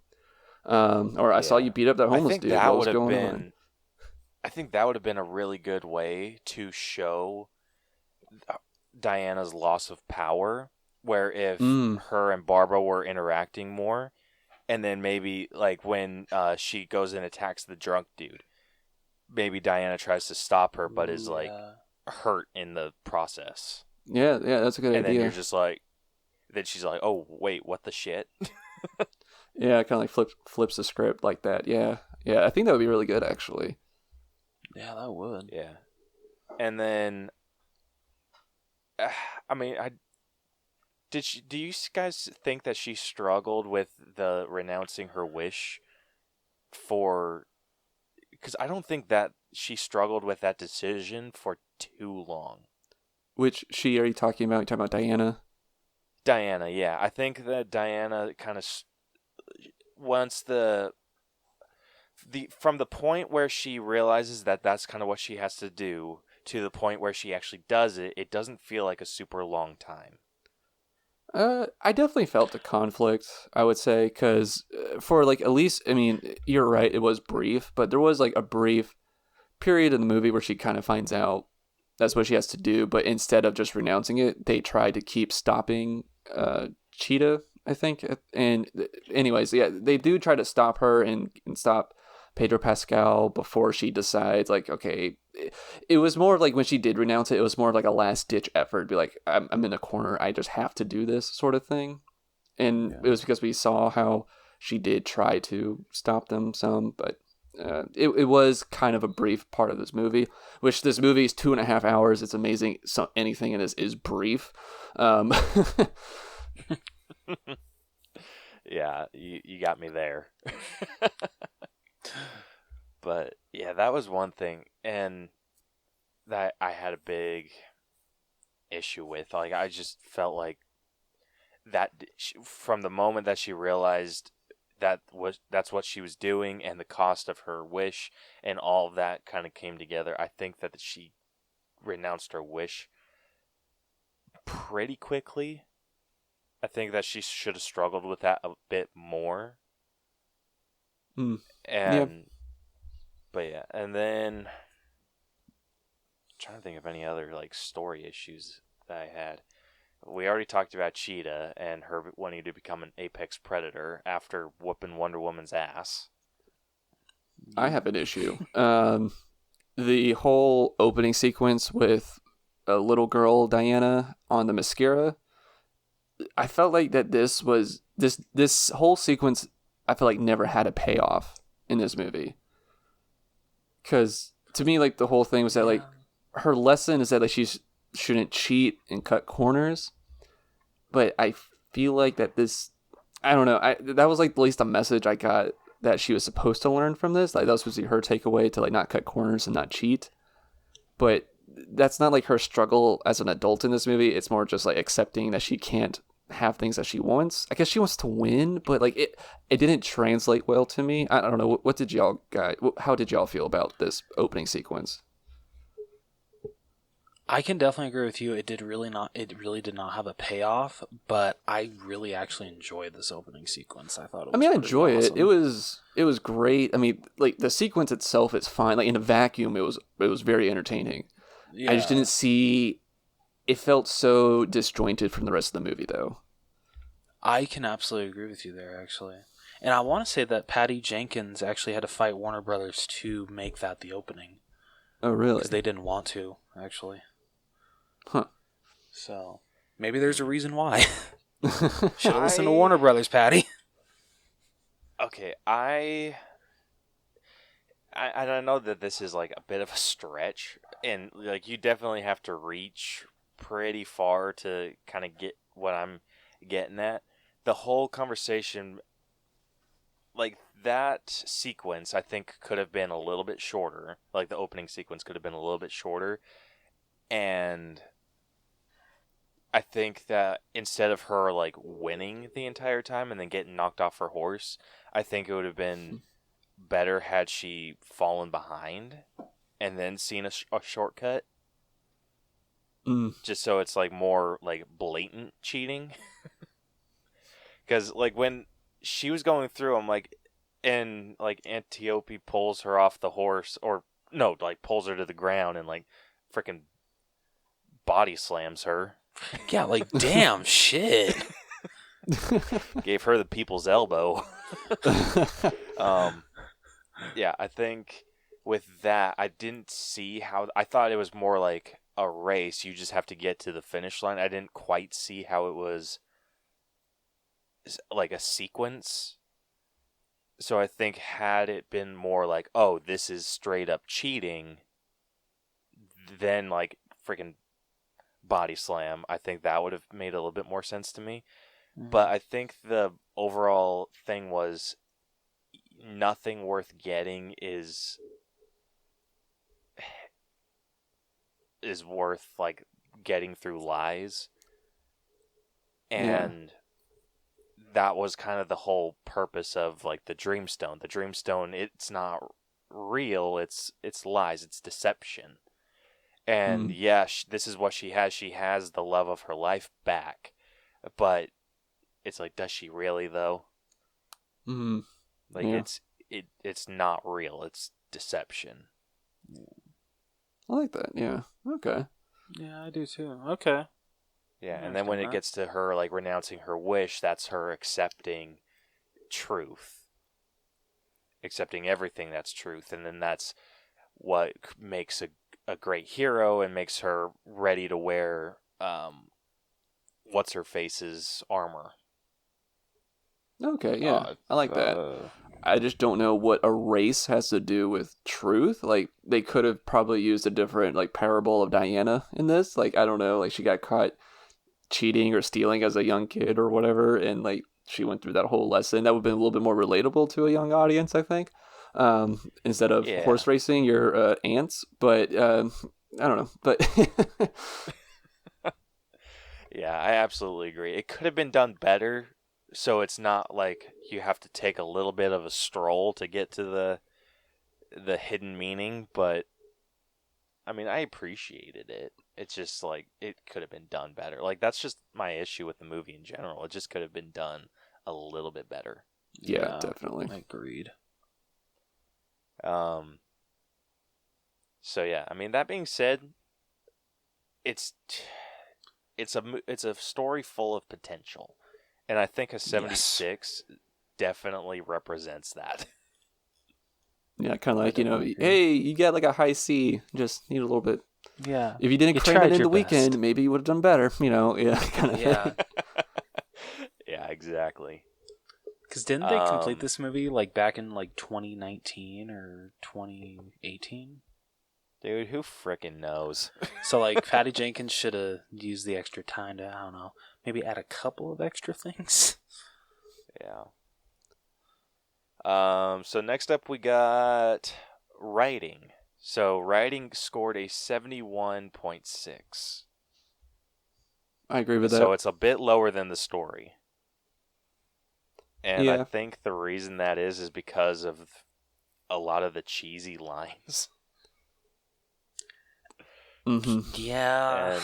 Or I saw you beat up that homeless dude. What was going on? I think that would have been a really good way to show Diana's loss of power, where if her and Barbara were interacting more, and then maybe like when she goes and attacks the drunk dude, maybe Diana tries to stop her, but is like hurt in the process. Yeah, that's a good idea. And then you're just like, then she's like, "Oh wait, what the shit?" Yeah, kind of like flips the script like that. Yeah, I think that would be really good, actually. Yeah, that would. Yeah, and then, I mean, do you guys think that she struggled with the renouncing her wish for? Because I don't think that she struggled with that decision for too long. Which she are you talking about? You talking about Diana? Diana, yeah, I think that Diana kind of once from the point where she realizes that that's kind of what she has to do to the point where she actually does it, it doesn't feel like a super long time. I definitely felt the conflict, I would say, because for like at least, I mean, you're right, it was brief, but there was like a brief period in the movie where she kind of finds out that's what she has to do, but instead of just renouncing it, they try to keep stopping Cheetah, I think. And anyways, yeah, they do try to stop her and stop Pedro Pascal before she decides, like, okay, it was more like when she did renounce it, it was more of like a last ditch effort, be like, I'm in a corner, I just have to do this sort of thing. And it was because we saw how she did try to stop them some, but it was kind of a brief part of this movie, which this movie is 2.5 hours. It's amazing. So anything in this is brief. Yeah, you got me there. But yeah, that was one thing, and that I had a big issue with. Like, I just felt like that from the moment that she realized that's what she was doing, and the cost of her wish, and all of that kind of came together. I think that she renounced her wish pretty quickly. I think that she should have struggled with that a bit more. But yeah, and then I'm trying to think of any other like story issues that I had. We already talked about Cheetah and her wanting to become an apex predator after whooping Wonder Woman's ass. I have an issue. The whole opening sequence with a little girl Diana on the mascara. I felt like that this whole sequence, I feel like never had a payoff in this movie. Because to me, like, the whole thing was that like her lesson is that like she shouldn't cheat and cut corners. But I feel like that this, I don't know, that was like at least a message I got that she was supposed to learn from this. Like, that was supposed to be her takeaway, to like not cut corners and not cheat. But that's not like her struggle as an adult in this movie. It's more just like accepting that she can't have things that she wants. I guess she wants to win, but like it didn't translate well to me. I don't know. What did y'all guys? How did y'all feel about this opening sequence? I can definitely agree with you. It really did not have a payoff, but I really actually enjoyed this opening sequence. I thought it was I enjoy awesome. it. It was great. I mean, like, the sequence itself is fine. Like, in a vacuum, it was very entertaining. Yeah. I just didn't see. It felt so disjointed from the rest of the movie, though. I can absolutely agree with you there, actually. And I want to say that Patty Jenkins actually had to fight Warner Brothers to make that the opening. Oh, really? Because they didn't want to, actually. Huh. So maybe there's a reason why. Should have listened to Warner Brothers, Patty. Okay, I know that this is like a bit of a stretch, and like you definitely have to reach pretty far to kind of get what I'm getting at. The whole conversation, like that sequence, I think could have been a little bit shorter. Like the opening sequence could have been a little bit shorter, and I think that instead of her like winning the entire time and then getting knocked off her horse, I think it would have been better had she fallen behind and then seen a shortcut. Just so it's like more like blatant cheating. Because like when she was going through, I'm like, and like Antiope pulls her off the horse, or no, like pulls her to the ground and like freaking body slams her. Yeah, like damn shit. Gave her the people's elbow. Yeah, I think with that, I didn't see how. I thought it was more like a race. You just have to get to the finish line. I didn't quite see how it was like a sequence. So I think had it been more like, oh, this is straight up cheating, then like freaking body slam, I think that would have made a little bit more sense to me. But I think the overall thing was nothing worth getting is worth like getting through lies. And that was kind of the whole purpose of like the Dreamstone. The Dreamstone, it's not real, it's lies, it's deception. And this is what she has. She has the love of her life back. But it's like, does she really though? Like it's not real. It's deception. I like that. Yeah. Okay. Yeah, I do too. Okay. Yeah, and then when it gets to her like renouncing her wish, that's her accepting truth, accepting everything that's truth, and then that's what makes a great hero and makes her ready to wear what's her face's armor. Okay, yeah. I like that. I just don't know what a race has to do with truth. Like, they could have probably used a different, like, parable of Diana in this. Like, I don't know, like, she got caught cheating or stealing as a young kid or whatever, and, like, she went through that whole lesson. That would have been a little bit more relatable to a young audience, I think. Instead of horse racing your ants. But, I don't know. But... Yeah, I absolutely agree. It could have been done better, so it's not like you have to take a little bit of a stroll to get to the hidden meaning, but I mean, I appreciated it. It's just like it could have been done better. Like that's just my issue with the movie in general. It just could have been done a little bit better. Yeah, definitely. Agreed. So yeah, I mean, that being said, it's a story full of potential, and I think a 76 definitely represents that. Yeah, kind of like, hey, you get like a high C, just need a little bit. Yeah. If you didn't cram it in the weekend, maybe you would have done better, yeah, kind of. Yeah. Yeah, exactly. Because didn't they complete this movie like back in like 2019 or 2018? Dude, who frickin' knows? So, like, Patty Jenkins should have used the extra time to, I don't know, maybe add a couple of extra things. Yeah. So next up we got writing. So writing scored a 71.6. I agree with that. So it's a bit lower than the story. And I think the reason that is because of a lot of the cheesy lines. Yeah. And I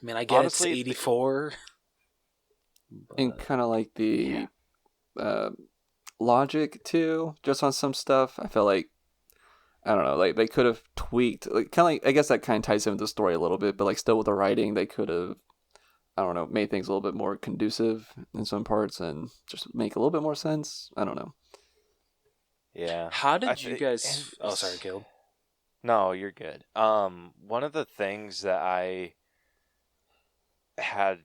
mean, I guess honestly, it's 84. And kind of like the logic, too, just on some stuff. I feel like, I don't know, like they could have tweaked, like kind of like, I guess that kind of ties in with the story a little bit, but like still with the writing, they could have, I don't know, made things a little bit more conducive in some parts and just make a little bit more sense. I don't know. Yeah. How did you guys... sorry, Caleb. No, you're good. One of the things that I had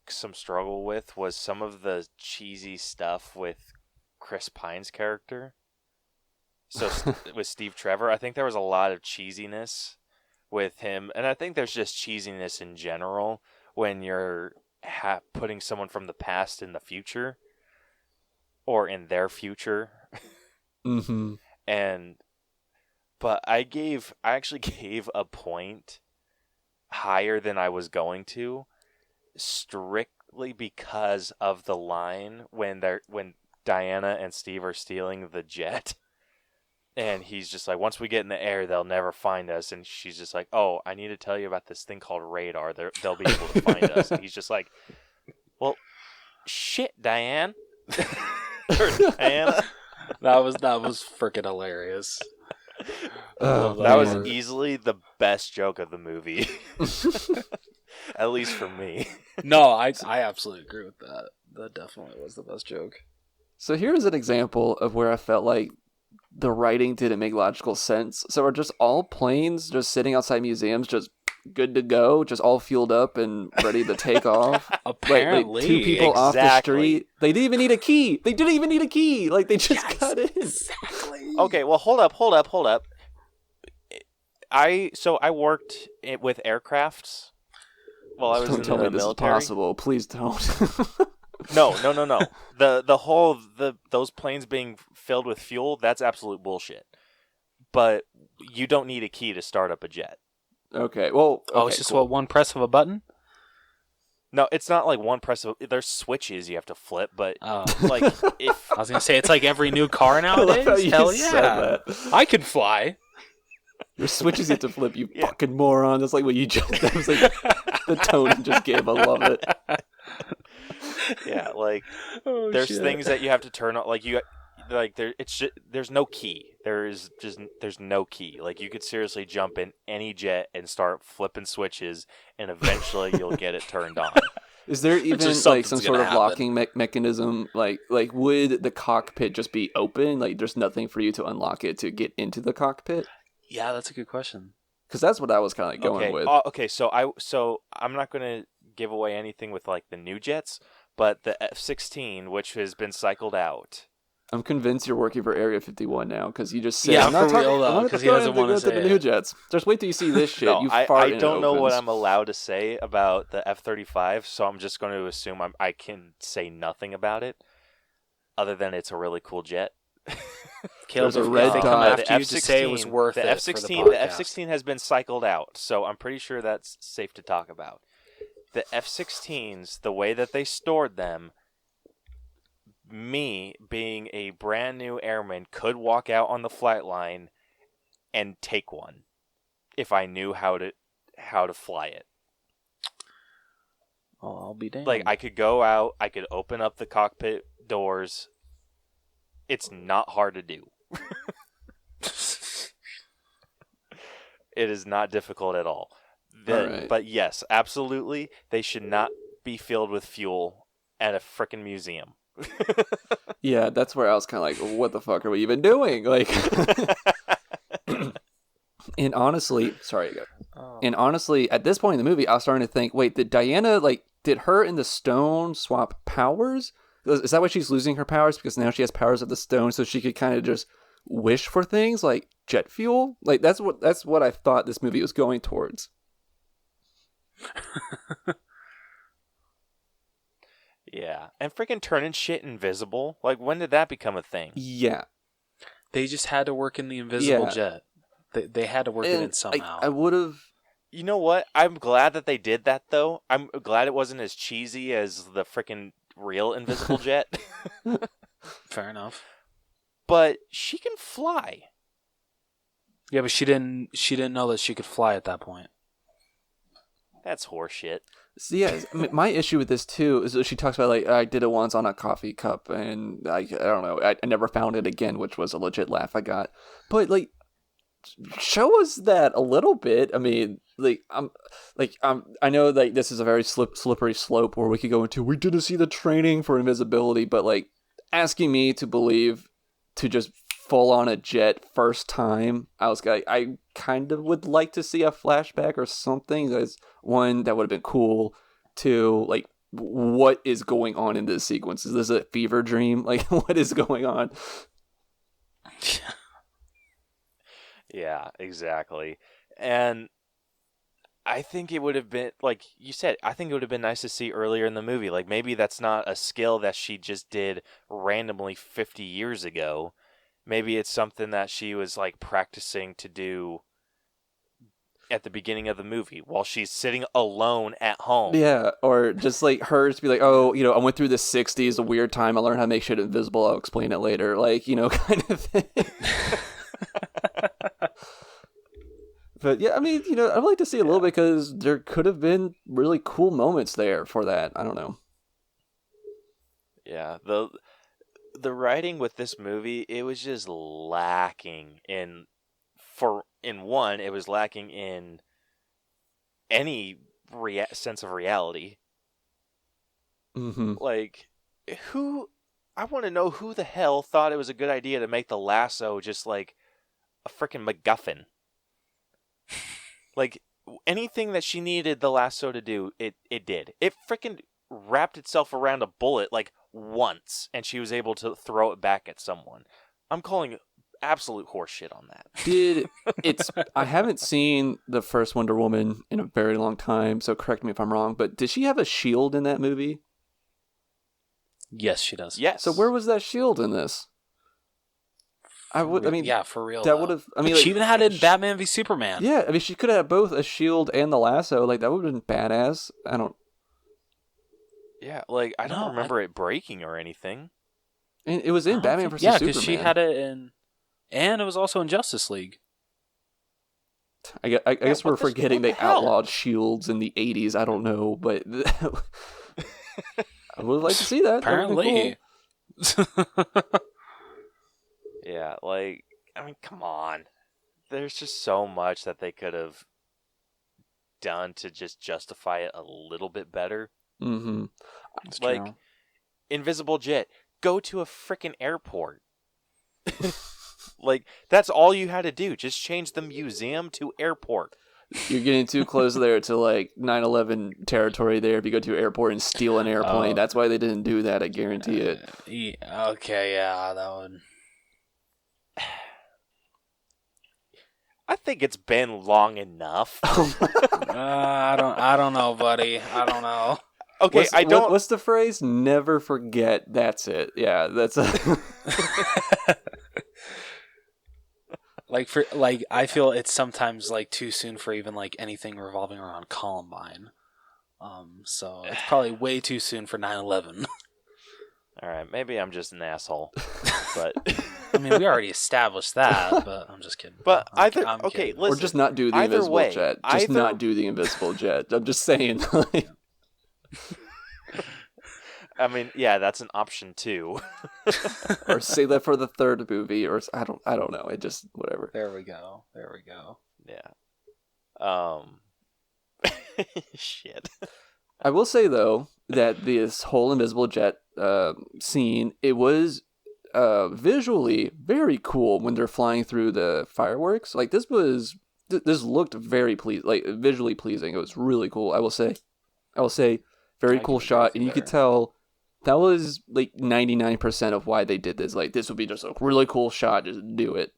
some struggle with was some of the cheesy stuff with Chris Pine's character. So with Steve Trevor, I think there was a lot of cheesiness with him, and I think there's just cheesiness in general when you're putting someone from the past in the future, or in their future. Mm-hmm. But I actually gave a point higher than I was going to, strictly because of the line when Diana and Steve are stealing the jet. And he's just like, once we get in the air, they'll never find us. And she's just like, oh, I need to tell you about this thing called radar. They'll be able to find us. And he's just like, well, shit, Diane. Or Diana. That was freaking hilarious. That was easily the best joke of the movie. At least for me. No, I absolutely agree with that. That definitely was the best joke. So here's an example of where I felt like the writing didn't make logical sense. So are just all planes just sitting outside museums, just good to go, just all fueled up and ready to take off? Apparently. Like 2 people off the street. They didn't even need a key. They didn't even need a key. Like, they just got in. Exactly. Okay, well, hold up. I worked with aircrafts while I was Don't in tell the me this military. is possible. Please don't. No. The whole those planes being filled with fuel, that's absolute bullshit. But you don't need a key to start up a jet. Okay, well... Oh, it's just what, one press of a button? No, it's not like one press of... There's switches you have to flip, but like if... I was going to say, it's like every new car nowadays? Hell yeah. I could fly. Your switches you have to flip, you fucking moron. That's like what you just... That was like the tone you just gave. I love it. Yeah, like there's things that you have to turn on, there's no key. There's no key. Like, you could seriously jump in any jet and start flipping switches, and eventually you'll get it turned on. Is there even like some sort of locking mechanism? Like would the cockpit just be open? Like, there's nothing for you to unlock it to get into the cockpit? Yeah, that's a good question. Because that's what I was kind of going with. Okay, so I'm not going to give away anything with like the new jets, but the F-16, which has been cycled out. I'm convinced you're working for Area 51 now, because you just said, yeah, I'm not for real though, because he doesn't want to say the new jets. Just wait till you see this shit. No, you I don't know what I'm allowed to say about the F-35, so I'm just going to assume I can say nothing about it, other than it's a really cool jet. Caleb, There's a red they dot. come after The you to say it was worth the it F-16, for the F-16 has been cycled out, so I'm pretty sure that's safe to talk about. The F-16s, the way that they stored them, me, being a brand new airman, could walk out on the flight line and take one if I knew how to fly it. Oh, I'll be damned. Like, I could go out, I could open up the cockpit doors. It's not hard to do. It is not difficult at all. Right. But yes, absolutely, they should not be filled with fuel at a frickin' museum. Yeah, that's where I was kind of like, what the fuck are we even doing? Like, and honestly, at this point in the movie, I was starting to think, wait, did Diana, did her and the stone swap powers? Is that why she's losing her powers? Because now she has powers of the stone, so she could kind of just wish for things like jet fuel? Like, that's what I thought this movie was going towards. Yeah, and freaking turning shit invisible. Like, when did that become a thing? Yeah. They just had to work in the invisible jet. They had to work it in somehow. I would have... You know what? I'm glad that they did that, though. I'm glad it wasn't as cheesy as the freaking real invisible jet. Fair enough. But she can fly. Yeah, but she didn't know that she could fly at that point. That's horseshit. So yeah, my issue with this too is that she talks about I did it once on a coffee cup and I don't know, I never found it again, which was a legit laugh I got. But show us that a little bit. I mean, I know this is a very slippery slope where we could go into we didn't see the training for invisibility, but asking me to believe to just full on a jet first time, I kind of would like to see a flashback or something. There's one that would have been cool. to like what is going on in this sequence. Is this a fever dream? Like, what is going on? Yeah, exactly. And I think it would have been, like you said, I think it would have been nice to see earlier in the movie. Like, maybe that's not a skill that she just did randomly 50 years ago. Maybe it's something that she was, like, practicing to do at the beginning of the movie while she's sitting alone at home. Yeah, or just like her to be like, oh, you know, I went through the 60s, a weird time. I learned how to make shit invisible. I'll explain it later. Like, you know, kind of thing. But yeah, I mean, you know, I'd like to see a little bit because there could have been really cool moments there for that. I don't know. Yeah, the writing with this movie, it was just lacking in one, it was lacking in any sense of reality. Mm-hmm. Like, I want to know who the hell thought it was a good idea to make the lasso just like a freaking MacGuffin. Like, anything that she needed the lasso to do, it did. It freaking wrapped itself around a bullet like once, and she was able to throw it back at someone. I'm calling absolute horseshit on that. I haven't seen the first Wonder Woman in a very long time, so correct me if I'm wrong, but did she have a shield in that movie? Yes, she does. Yes. So where was that shield in this? Yeah, for real. That would have. I mean, like, she even had it in Batman v Superman. Yeah, I mean, she could have had both a shield and the lasso. Like, that would have been badass. I don't. Yeah, like, I don't remember it breaking or anything. And it was in Batman vs Superman. Yeah, because she had it in, and it was also in Justice League. I guess we're forgetting they outlawed shields in the 80s. I don't know, but I would like to see that. Apparently. Yeah, like, I mean, come on. There's just so much that they could have done to just justify it a little bit better. Mm-hmm. Like, true. Invisible Jet, go to a freaking airport. Like, that's all you had to do. Just change the museum to airport. You're getting too close there to, like, 9/11 territory there if you go to an airport and steal an airplane. That's why they didn't do that, I guarantee it. Okay, yeah, that would... I think it's been long enough. I don't know, buddy. I don't know. Okay, What's the phrase? Never forget. That's it. Yeah, that's a... I feel it's sometimes like too soon for even like anything revolving around Columbine. So it's probably way too soon for 9/11. All right, maybe I'm just an asshole, but I mean, we already established that. But I'm just kidding. But I'm listen, or just not do the invisible jet. Just not do the invisible jet. I'm just saying. I mean, yeah, that's an option too. Or save that for the third movie, or I don't know. It just whatever. There we go. Yeah. Shit. I will say though that this whole invisible jet scene, it was visually very cool when they're flying through the fireworks. Like, this looked very visually pleasing. It was really cool. I will say, very cool shot, and you could tell that was like 99% of why they did this. Like, this would be just a really cool shot, just do it.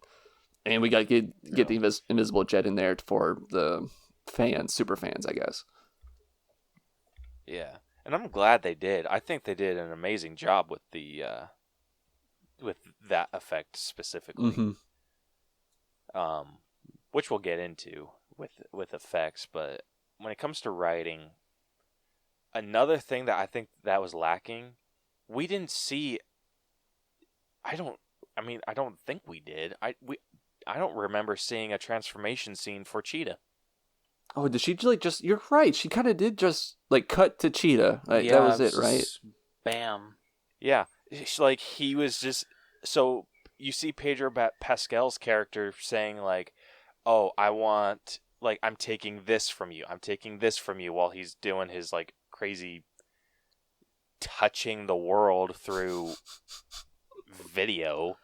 And we got to get the invisible jet in there for the fans, super fans, I guess. Yeah, and I'm glad they did. I think they did an amazing job with with that effect specifically. Mm-hmm. Which we'll get into with effects, but when it comes to writing, another thing that I think that was lacking, we didn't see. I don't think we did. I don't remember seeing a transformation scene for Cheetah. Oh, did she just? You're right. She kind of did just like cut to Cheetah. Like, that was it, right? Bam. Yeah, like he was just. So you see Pedro Pascal's character saying like, "Oh, I want I'm taking this from you. I'm taking this from you," while he's doing his like crazy touching the world through video,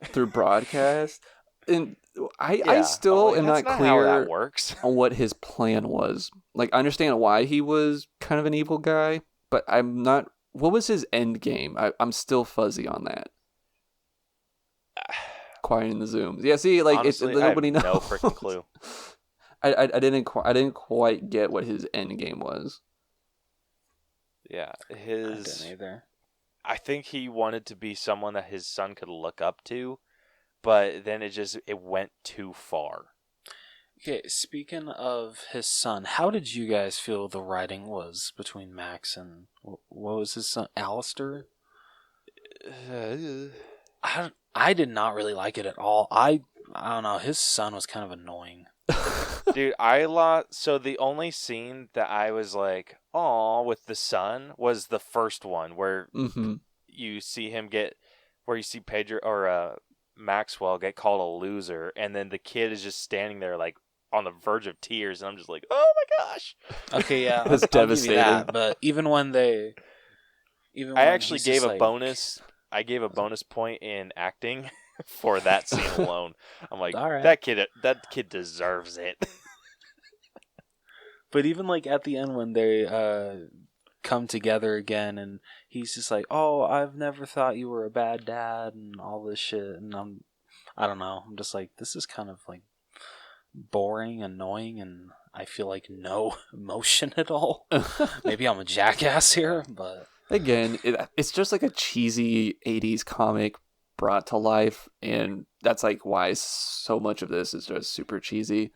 through broadcast. And I Yeah. still I'm am like, not that's how clear that works. on what his plan was. Like, I understand why he was kind of an evil guy, but I'm not. What was his end game? I'm still fuzzy on that. Quiet in the zooms. Yeah, see, like Honestly, nobody I have knows. no freaking clue. I didn't quite get what his end game was. Yeah, I didn't either. I think he wanted to be someone that his son could look up to, but then it went too far. Okay, speaking of his son, how did you guys feel the writing was between Max and what was his son, Alistair? I did not really like it at all. I don't know. His son was kind of annoying. Dude, so the only scene that I was like, "Aw," with the son was the first one where Mm-hmm. you see Pedro or Maxwell get called a loser, and then the kid is just standing there like on the verge of tears, and I'm just like, "Oh my gosh!" Okay, yeah, That's I'll devastating. give you that, but even when I actually he's gave just a like- bonus. I gave a bonus point in acting for that scene alone. I'm like, All right. that kid deserves it. But even like at the end when they come together again, and he's just like, "Oh, I've never thought you were a bad dad," and all this shit, and I don't know. I'm just like, this is kind of like boring, annoying, and I feel like no emotion at all. Maybe I'm a jackass here, but Again, it's just like a cheesy 80s comic brought to life, and that's like why so much of this is just super cheesy.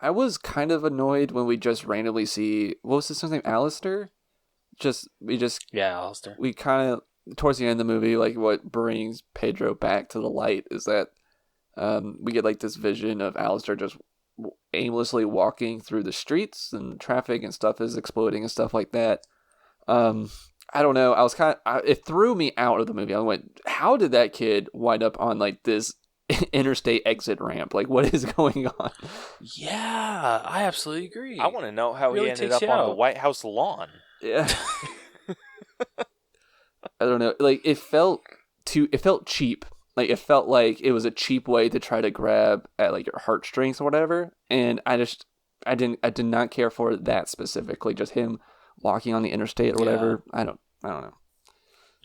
I was kind of annoyed when we just randomly see, what was his son's name, Alistair? yeah, Alistair. We kind of, towards the end of the movie, like what brings Pedro back to the light is that we get like this vision of Alistair just aimlessly walking through the streets, and traffic and stuff is exploding and stuff like that. I don't know. I was it threw me out of the movie. I went, how did that kid wind up on like this interstate exit ramp? Like, what is going on? Yeah, I absolutely agree. I want to know how Really he ended takes up you on the out. White House lawn. Yeah. I don't know. Like, it felt cheap. Like, it felt like it was a cheap way to try to grab at like your heartstrings or whatever. And I did not care for that specifically. Just him walking on the interstate or whatever. I don't know.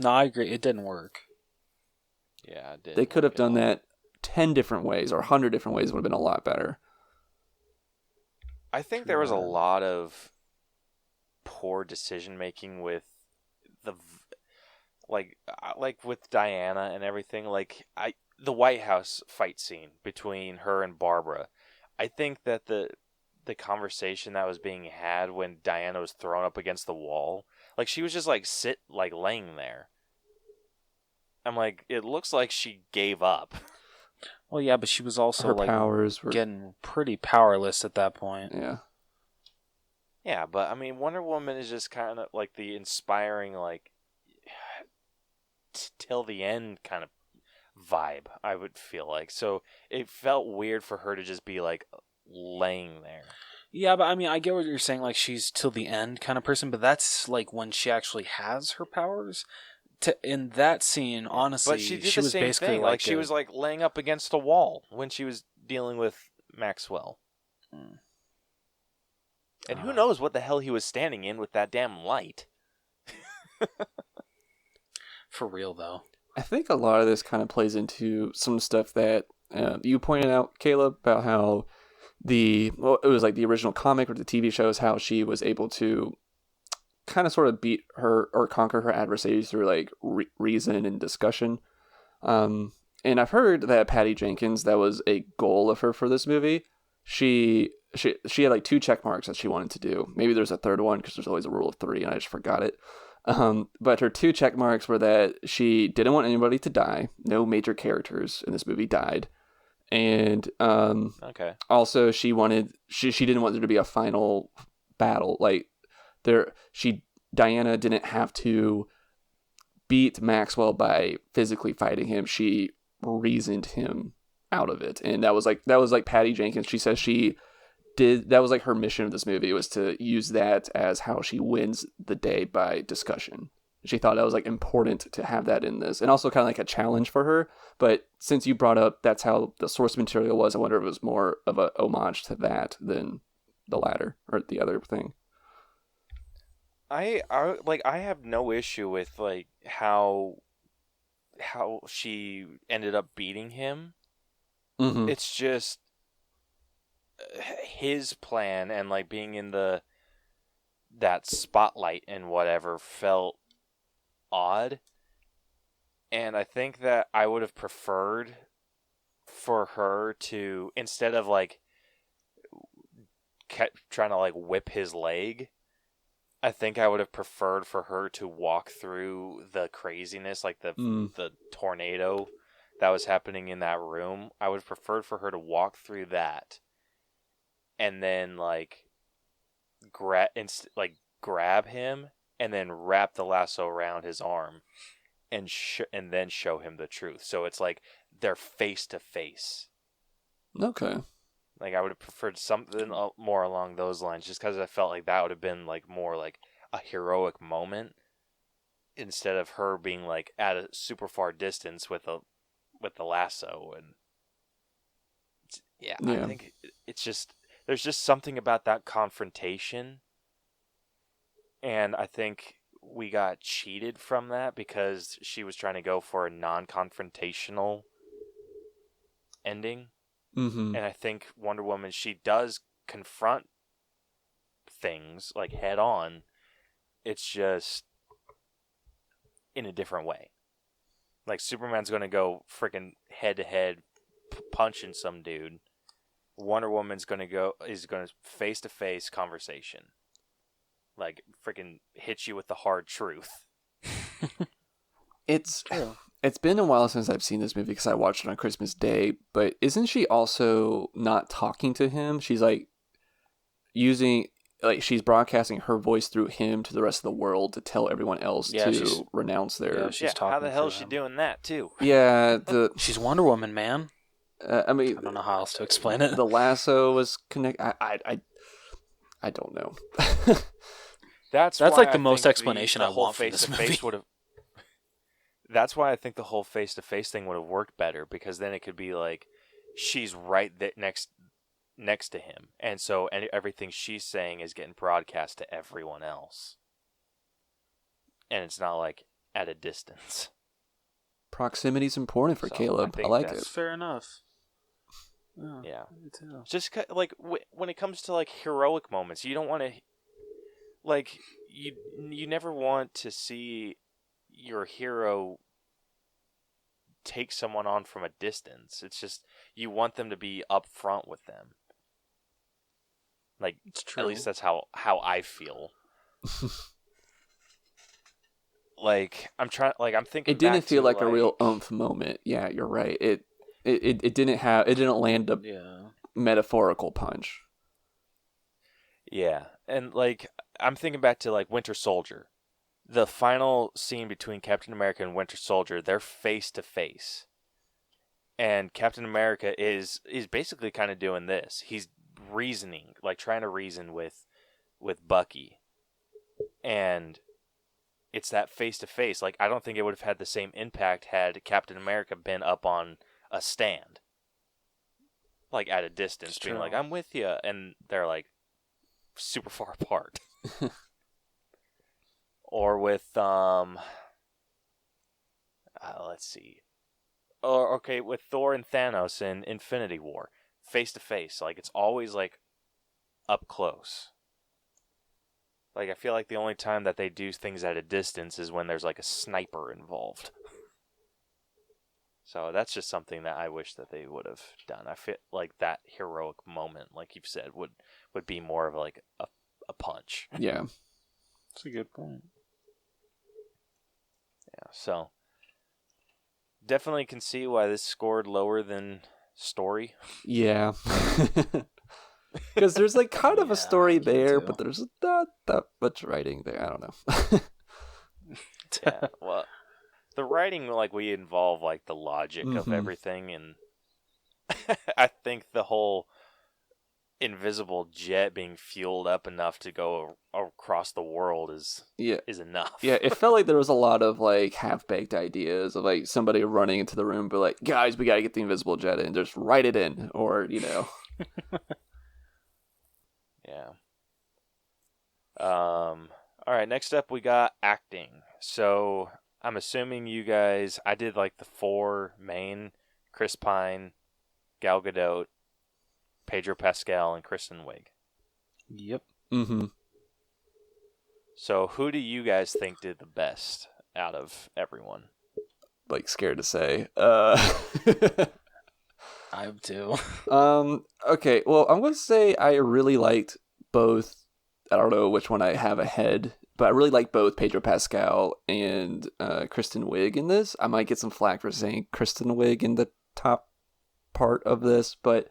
No, I agree. It didn't work. Yeah, it did. They could have done that 10 different ways or 100 different ways. Would have been a lot better. I think there was a lot of poor decision making with like with Diana and everything. Like the White House fight scene between her and Barbara. I think that the conversation that was being had when Diana was thrown up against the wall, like she was just like laying there. I'm like, it looks like she gave up. Well, yeah, but she was also Her like powers were getting pretty powerless at that point. Yeah. Yeah, but I mean, Wonder Woman is just kind of like the inspiring, like till the end kind of vibe. I would feel like, so it felt weird for her to just be like laying there. Yeah, but I mean, I get what you're saying. Like, she's till the end kind of person, but that's like when she actually has her powers. In that scene, honestly, But she did she the was same basically thing. Like she was like laying up against a wall when she was dealing with Maxwell. And who knows what the hell he was standing in with that damn light. For real, though. I think a lot of this kind of plays into some stuff that you pointed out, Caleb, about how it was like the original comic or the TV shows, how she was able to kind of sort of beat her or conquer her adversaries through like reason and discussion. And I've heard that Patty Jenkins, that was a goal of her for this movie. She had like 2 check marks that she wanted to do. Maybe there's a third one because there's always a rule of 3 and I just forgot it. But her 2 check marks were that she didn't want anybody to die. No major characters in this movie died. And also she didn't want there to be a final battle. Like Diana didn't have to beat Maxwell by physically fighting him. She reasoned him out of it. And that was like Patty Jenkins. She says that was like her mission of this movie, was to use that as how she wins the day by discussion. She thought that was like important to have that in this, and also kind of like a challenge for her. But since you brought up that's how the source material was, I wonder if it was more of a homage to that than the latter or the other thing. I have no issue with like how she ended up beating him. Mm-hmm. It's just his plan, and like being in that spotlight and whatever felt odd. And I think that I would have preferred for her to, instead of like trying to like whip his leg, I think I would have preferred for her to walk through the craziness, like the tornado that was happening in that room. I would have preferred for her to walk through that, and then like grab him, and then wrap the lasso around his arm, and then show him the truth. So it's like they're face to face. Okay. Like I would have preferred something more along those lines, just because I felt like that would have been like more like a heroic moment, instead of her being like at a super far distance with the lasso. And yeah, I think it's just, there's just something about that confrontation, and I think we got cheated from that because she was trying to go for a non-confrontational ending. Mm-hmm. And I think Wonder Woman, she does confront things like head on. It's just in a different way. Like Superman's going to go freaking head to head punching some dude. Wonder Woman's going to face to face conversation. Like freaking hit you with the hard truth. It's been a while since I've seen this movie because I watched it on Christmas Day, but isn't she also not talking to him? She's like she's broadcasting her voice through him to the rest of the world to tell everyone else to renounce their... she's talking. How the hell to is she him. doing that too? Yeah, She's Wonder Woman, man. I mean, I don't know how else to explain it. the lasso was I don't know. That's like the I most think explanation I want for this movie. That's why I think the whole face-to-face thing would have worked better, because then it could be like she's right next to him, and so everything she's saying is getting broadcast to everyone else, and it's not like at a distance. Proximity is important for Caleb. I like it. Fair enough. Yeah. Me too. Just like when it comes to like heroic moments, you don't want to, like, you never want to see your hero take someone on from a distance. It's just you want them to be up front with them. Like, it's true. At least that's how I feel. I'm thinking. It didn't feel like a real like, oomph moment. Yeah, you're right. It didn't land a metaphorical punch. Yeah, and like I'm thinking back to like Winter Soldier. The final scene between Captain America and Winter Soldier, they're face to face. And Captain America is basically kind of doing this. He's reasoning, like trying to reason with Bucky. And it's that face to face. Like, I don't think it would have had the same impact had Captain America been up on a stand. Like at a distance, being like, I'm with you. And they're like super far apart. Or with let's see. Or okay, with Thor and Thanos in Infinity War, face to face, like it's always like up close. Like I feel like the only time that they do things at a distance is when there's like a sniper involved. So that's just something that I wish that they would have done. I feel like that heroic moment, like you've said, would be more of like a punch. Yeah. That's a good point. Yeah, so definitely can see why this scored lower than story. Yeah. Because there's like kind of a story there, but there's not that much writing there. I don't know. Yeah, well, the writing, like, we involve like the logic of everything, and I think the whole invisible jet being fueled up enough to go across the world is enough. Yeah, it felt like there was a lot of like half-baked ideas of like somebody running into the room, but like, guys, we gotta get the invisible jet in, just write it in, or Yeah. All right, next up we got acting. So I'm assuming you guys, I did like the 4 main: Chris Pine, Gal Gadot, Pedro Pascal, and Kristen Wiig. Yep. Mm-hmm. So who do you guys think did the best out of everyone? Like, scared to say. I have too. Okay, well, I'm going to say I really liked both. I don't know which one I have ahead, but I really like both Pedro Pascal and Kristen Wiig in this. I might get some flack for saying Kristen Wiig in the top part of this, but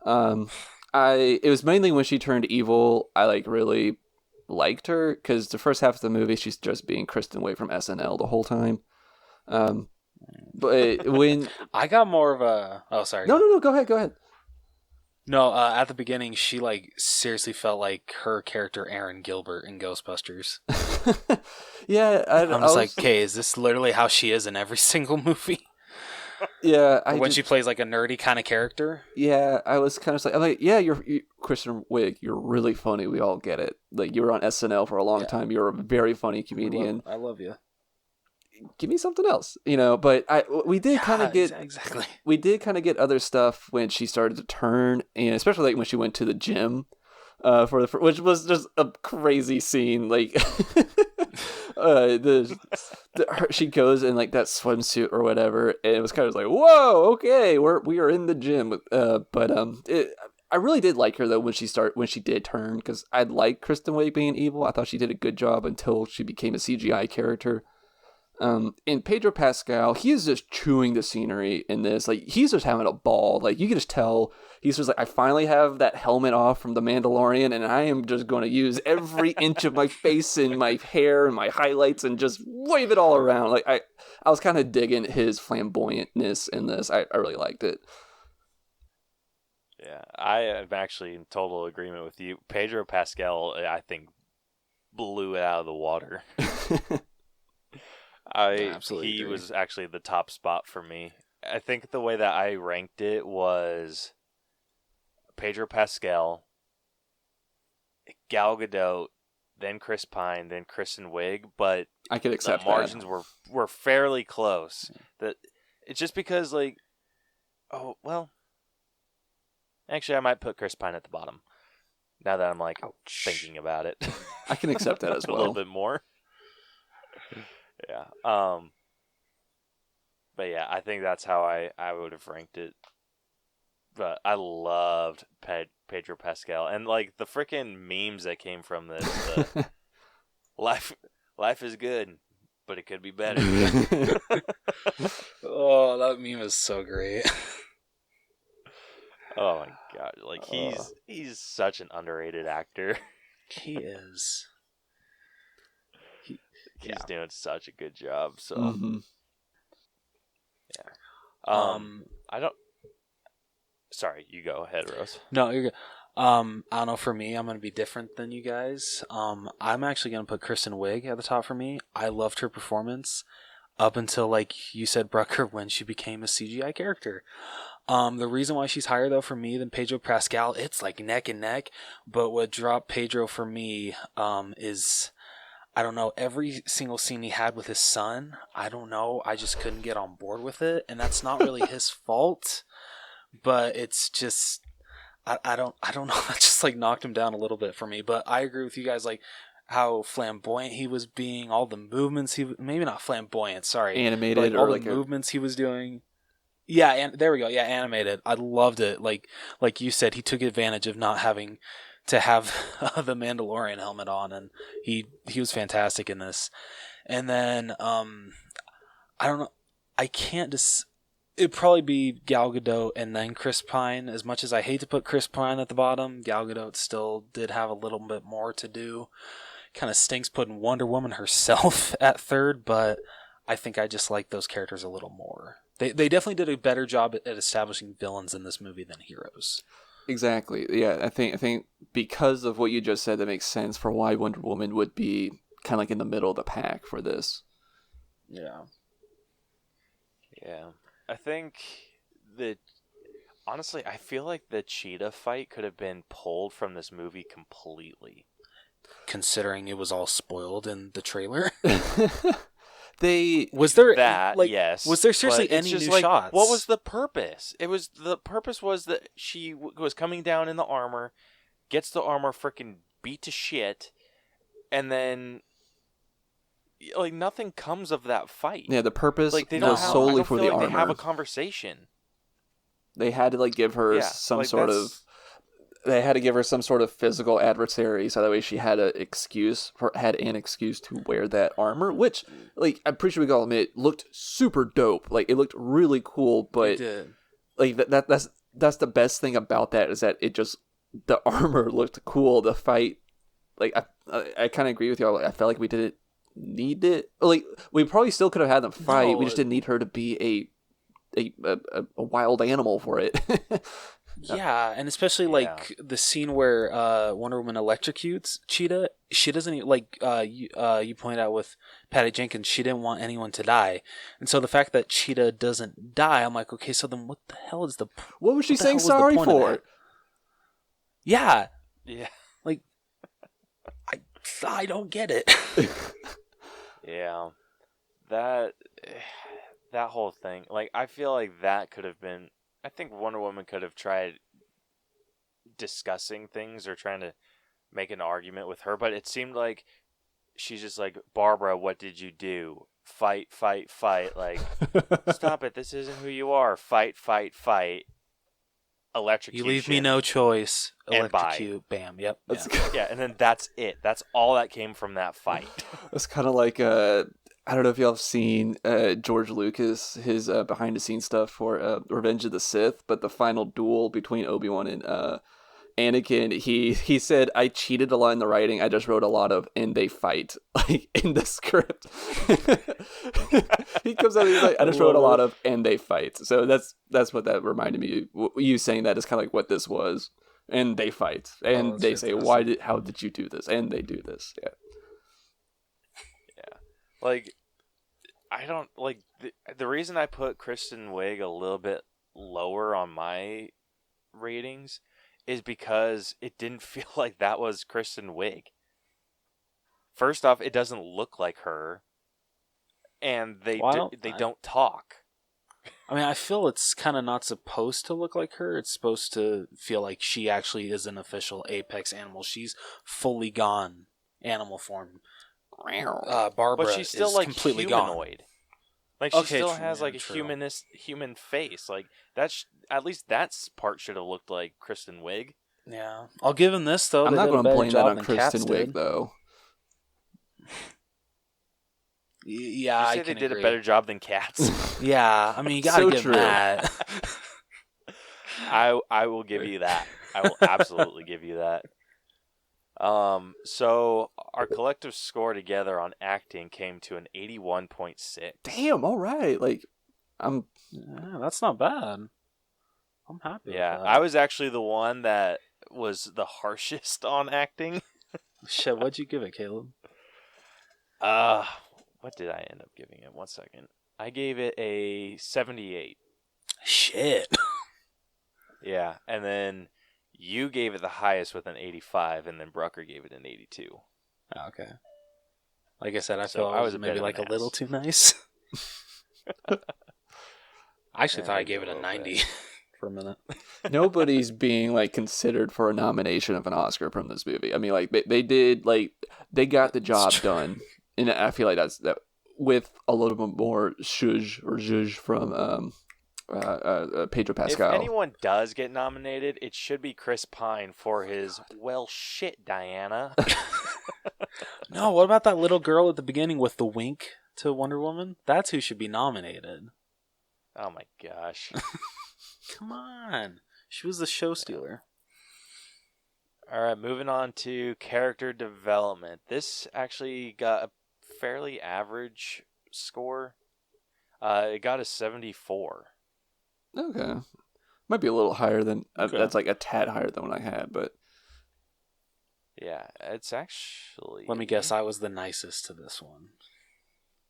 it was mainly when she turned evil. I like really liked her because the first half of the movie she's just being Kristen Wiig from SNL the whole time. But when I got more of a sorry. No, go ahead. No, at the beginning, she like seriously felt like her character Aaron Gilbert in Ghostbusters. Yeah, I'm just like, okay, is this literally how she is in every single movie? Yeah, when she plays like a nerdy kind of character. Yeah, I was kind of like, yeah, you're Kristen Wiig. You're really funny. We all get it. Like, you were on SNL for a long time. You're a very funny comedian. I love you. Give me something else, But we did kind of get exactly. We did kind of get other stuff when she started to turn, and especially like when she went to the gym, which was just a crazy scene. Like, she goes in like that swimsuit or whatever, and it was kind of like, whoa, okay, we are in the gym. I really did like her though when she did turn, because I'd like Kristen Wiig being evil. I thought she did a good job until she became a CGI character. In Pedro Pascal, he is just chewing the scenery in this. Like, he's just having a ball. Like, you can just tell he's just like, I finally have that helmet off from The Mandalorian, and I am just going to use every inch of my face and my hair and my highlights and just wave it all around. Like, I was kind of digging his flamboyantness in this. I really liked it. Yeah, I am actually in total agreement with you. Pedro Pascal, I think, blew it out of the water. He was actually the top spot for me. I think the way that I ranked it was Pedro Pascal, Gal Gadot, then Chris Pine, then Kristen Wiig, but I could accept the margins were fairly close. That it's just because actually I might put Chris Pine at the bottom. Now that I'm like thinking about it. I can accept that as well. A little bit more. Yeah. But yeah, I think that's how I would have ranked it. But I loved Pedro Pascal, and like the freaking memes that came from this. Life is good, but it could be better. Oh, that meme is so great. Oh my god! Like he's such an underrated actor. He is. He's doing such a good job. So, yeah. I don't. Sorry, you go ahead, Rose. No, you're good. I don't know. For me, I'm going to be different than you guys. I'm actually going to put Kristen Wiig at the top for me. I loved her performance up until, like you said, Brucker, when she became a CGI character. The reason why she's higher though for me than Pedro Pascal, it's like neck and neck. But what dropped Pedro for me is, I don't know, every single scene he had with his son, I don't know, I just couldn't get on board with it, and that's not really his fault, but it's just, I don't know, that just like knocked him down a little bit for me. But I agree with you guys, like how flamboyant he was being, all the movements maybe not flamboyant, sorry, animated, like all the movements he was doing. Yeah, and there we go. Yeah, animated. I loved it. Like you said, he took advantage of not having to have the Mandalorian helmet on, and he was fantastic in this. And then I don't know, I can't just. It'd probably be Gal Gadot and then Chris Pine. As much as I hate to put Chris Pine at the bottom, Gal Gadot still did have a little bit more to do. Kind of stinks putting Wonder Woman herself at third, but I think I just like those characters a little more. They definitely did a better job at establishing villains in this movie than heroes. Exactly. Yeah, I think because of what you just said, that makes sense for why Wonder Woman would be kind of like in the middle of the pack for this. Yeah. Yeah. I think that, honestly, I feel like the cheetah fight could have been pulled from this movie completely. Considering it was all spoiled in the trailer. They Was there yes. Was there seriously but it's any just new like, shots? what was the purpose? The purpose was that she was coming down in the armor, gets the armor freaking beat to shit, and then like nothing comes of that fight. the purpose Like they was don't have, solely I don't for feel the like armor. they have a conversation. They had to like give her some like sort that's- of. They had to give her some sort of physical adversary, so that way she had an excuse to wear that armor. Which, like, I'm pretty sure we can all admit, looked super dope. Like, it looked really cool. But It did. like that's the best thing about that is that the armor looked cool. The fight, like, I kind of agree with y'all. Like, I felt like we didn't need it. Like, we probably still could have had them fight. No, we just didn't need her to be a wild animal for it. Yeah, and especially like the scene where Wonder Woman electrocutes Cheetah. She doesn't even, like you point out with Patty Jenkins. She didn't want anyone to die, and so the fact that Cheetah doesn't die, I'm like, okay, so then what the hell is the What was she what the saying hell was the sorry point of for? that? Yeah, Yeah. like I don't get it. Yeah. That whole thing, like, I feel like that could have been, I think Wonder Woman could have tried discussing things or trying to make an argument with her, but it seemed like she's just like, Barbara, what did you do? Fight, fight, fight. Like, stop it. This isn't who you are. Fight, fight, fight. Electrocution. You leave me no choice. And bye. Electrocute. Bam. Yep. Yeah, and then that's it. That's all that came from that fight. It's kind of like I don't know if y'all have seen George Lucas, his behind the scenes stuff for Revenge of the Sith, but the final duel between Obi-Wan and Anakin, he said, I cheated a lot in the writing. I just wrote a lot of and they fight like in the script. He comes out and he's like, I just wrote a lot of and they fight. So that's what that reminded me. You saying that is kind of like what this was. And they fight. And they say, how did you do this? And they do this. Yeah. Like, I don't, like, the reason I put Kristen Wiig a little bit lower on my ratings is because it didn't feel like that was Kristen Wiig. First off, it doesn't look like her, and they don't talk. I mean, I feel it's kind of not supposed to look like her. It's supposed to feel like she actually is an official apex animal. She's fully gone animal form. Barbara, but she's still is like completely humanoid. gone. Like she Okay, still true, has yeah, like a true. human face. Like that's at least that part should have looked like Kristen Wiig. Yeah, I'll give him this though. I'm They not did a going to better blame that job on than Kristen Cats Wiig did. though. Yeah, You I say they can did agree. a better job than Cats. Yeah, I mean, you gotta So give true. that. I will give you that. I will absolutely give you that. So our collective score together on acting came to an 81.6. Damn, all right. Like, Yeah, that's not bad. I'm happy. Yeah, with that. I was actually the one that was the harshest on acting. Shit, what'd you give it, Caleb? What did I end up giving it? 1 second. I gave it a 78. Shit. Yeah, and then you gave it the highest with an 85, and then Brucker gave it an 82. Oh, okay. Like I said, I So felt I I was was a maybe bit of like an a little ass. too nice. I actually Yeah, thought I maybe gave a it a little 90 bit. for a minute. nobody's being like considered for a nomination of an Oscar from this movie. I mean, like they did, like they got the job done, and I feel like that's that with a little bit more zhuzh from Pedro Pascal. If anyone does get nominated, it should be Chris Pine for his "Well, shit, Diana." No, what about that little girl at the beginning with the wink to Wonder Woman? That's who should be nominated. Oh my gosh. Come on. She was the show stealer. All right, moving on to character development. This actually got a fairly average score. It got a 74. Okay. Might be a little higher than Okay. that's like a tad higher than what I had, but Yeah, it's actually. Let me guess, I was the nicest to this one.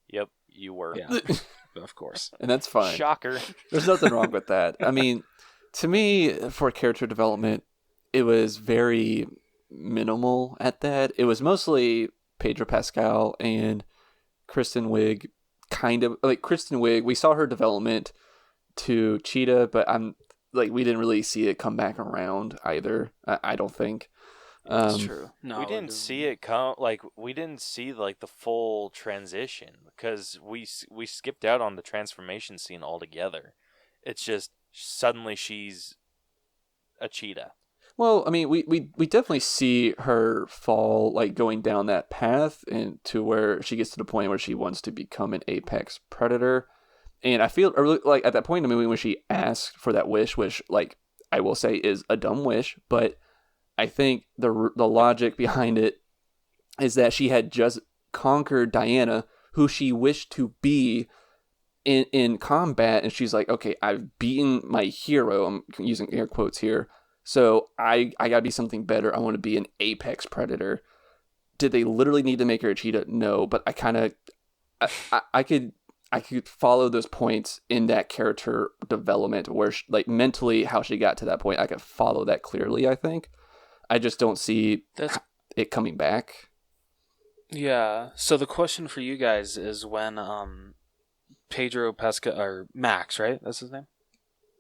Yep, you were. Yeah, of course. and that's fine. Shocker. There's nothing wrong with that. I mean, to me, for character development, it was very minimal at that. It was mostly Pedro Pascal and Kristen Wiig. Kind of like Kristen Wiig, we saw her development to Cheetah, but we didn't really see it come back around either. I don't think. That's true. No, We didn't see it come. Like we didn't see like the full transition because we skipped out on the transformation scene altogether. It's just suddenly she's a cheetah. Well, I mean, we definitely see her fall, like going down that path, and to where she gets to the point where she wants to become an apex predator. And I feel like at that point in the movie when she asked for that wish, which like I will say is a dumb wish, but I think the logic behind it is that she had just conquered Diana, who she wished to be in combat, and she's like, okay, I've beaten my hero. I'm using air quotes here. So I gotta be something better. I want to be an apex predator. Did they literally need to make her a cheetah? No, but I could follow those points in that character development where like mentally how she got to that point. I could follow that clearly. I think. I just don't see it coming back. Yeah. So the question for you guys is when Pedro Pascal or Max, right? That's his name.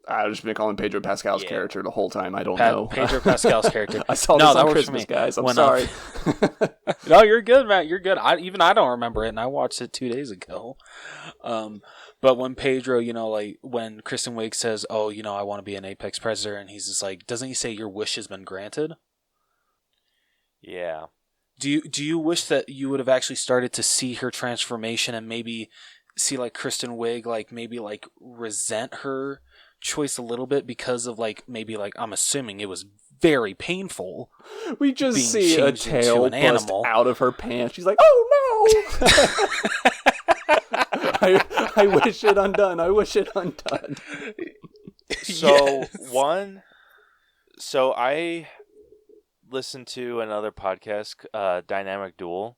I've just been calling Pedro Pascal's character the whole time. I don't know. Pedro Pascal's character. I saw this on Christmas, guys. I'm sorry. No, you're good, Matt. You're good. I don't remember it, and I watched it 2 days ago. But when Pedro, like when Kristen Wiig says, "Oh, I want to be an apex predator," and he's just like, doesn't he say your wish has been granted? Yeah. Do you wish that you would have actually started to see her transformation and maybe see like Kristen Wiig like maybe like resent her choice a little bit because of like maybe like I'm assuming it was very painful. We just see a tail bust out of her pants. She's like, "Oh no!" I wish it undone. I wish it undone. So I listened to another podcast, Dynamic Duel,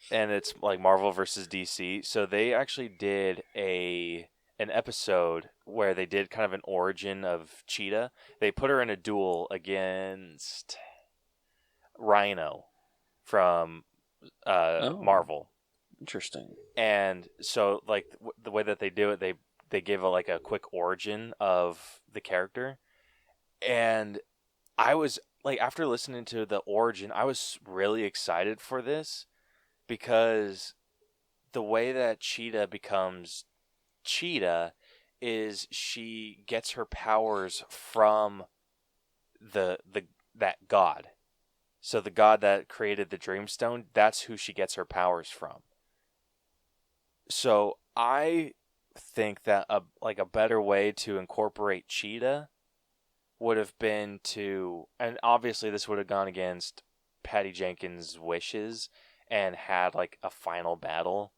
and it's like Marvel versus DC. So they actually did an episode where they did kind of an origin of Cheetah. They put her in a duel against Rhino from Marvel. Interesting. And so like the way that they do it, they give a quick origin of the character. And I was like, after listening to the origin, I was really excited for this because the way that Cheetah becomes Cheetah is she gets her powers from that god. So the god that created the Dreamstone, that's who she gets her powers from. So I think that a better way to incorporate Cheetah would have been to, and obviously this would have gone against Patty Jenkins' wishes and had like a final battle.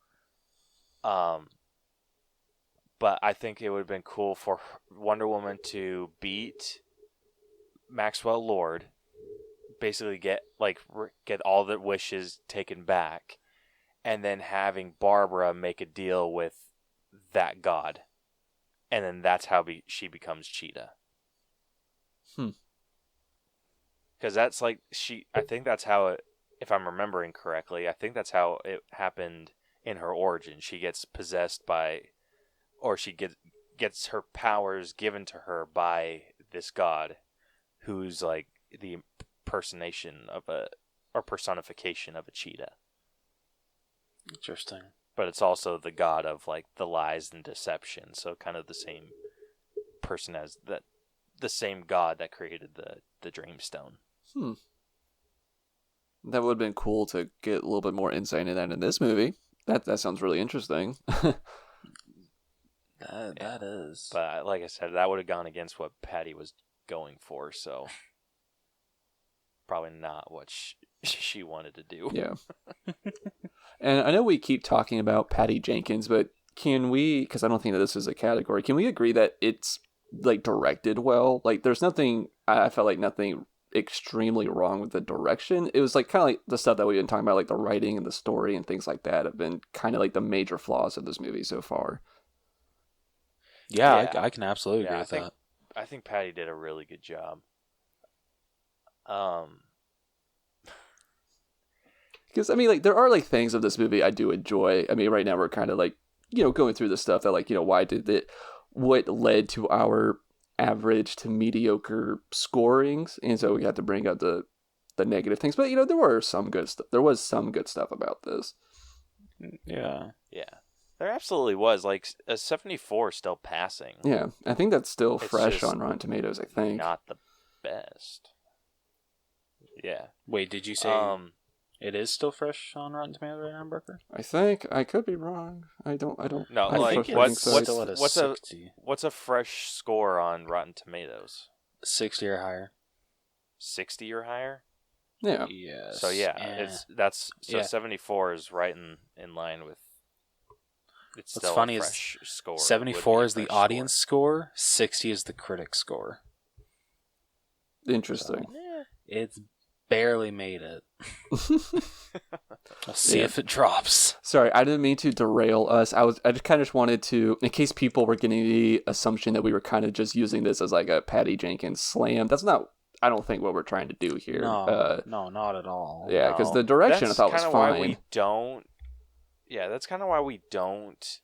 But I think it would have been cool for Wonder Woman to beat Maxwell Lord, basically get all the wishes taken back, and then having Barbara make a deal with that god, and then that's how she becomes Cheetah. Because that's like I think that's how it, if I'm remembering correctly, I think that's how it happened in her origin. She gets possessed by, or she gets her powers given to her by this god, who's like the personification of a cheetah. Interesting. But it's also the god of like the lies and deception, so kind of the same person as that. The same god that created the Dreamstone. That would have been cool to get a little bit more insight into that in this movie. That sounds really interesting. That is. But like I said, that would have gone against what Patty was going for, so probably not what she wanted to do. Yeah. And I know we keep talking about Patty Jenkins, but can we, because I don't think that this is a category, can we agree that it's like directed well. Like there's nothing, I felt like nothing extremely wrong with the direction. It was like kind of like the stuff that we've been talking about, like the writing and the story and things like that have been kind of like the major flaws of this movie so far. Yeah, I can absolutely agree with that. that. I think Patty did a really good job. Because, I mean, like, there are, like, things of this movie I do enjoy. I mean, right now we're kind of, like, going through the stuff that, like, what led to our average to mediocre scorings. And so we had to bring up the negative things. But, there were some good stuff. There was some good stuff about this. Yeah. Yeah. There absolutely was. Like, a 74 still passing. Yeah. I think that's still It's fresh just on Rotten Tomatoes, I think. Not the best. Yeah. Wait, did you say it is still fresh on Rotten Tomatoes right now, Brucker? I think. I could be wrong. I don't. No, I like, think so. what's a fresh score on Rotten Tomatoes? 60 or higher. 60 or higher? Yeah. Yes. So yeah, Yeah. 74 is right in line with. It's What's still funny a is fresh score. 74 is the fresh audience score. 60 is the critic score. Interesting. It's barely made it. We'll see if it drops. Sorry, I didn't mean to derail us. I just kind of wanted to, in case people were getting the assumption that we were kind of just using this as like a Patty Jenkins slam. That's not, I don't think, what we're trying to do here. No, not at all. Yeah, because the direction I thought was fine. That's kind of why we don't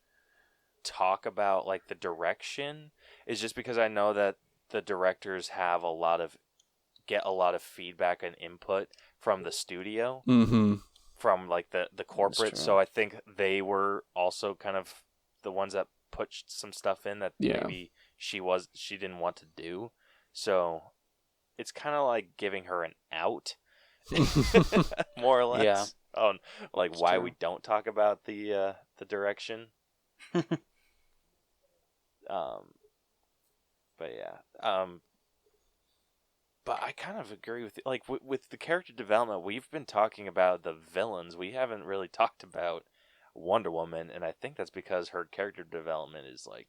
talk about like the direction. Is just because I know that the directors have get a lot of feedback and input from the studio, from like the corporate. So I think they were also kind of the ones that put some stuff in that maybe she didn't want to do. So it's kind of like giving her an out, more or less. Yeah. On like why we don't talk about the direction. But yeah. But I kind of agree with like with the character development. We've been talking about the villains. We haven't really talked about Wonder Woman, and I think that's because her character development is like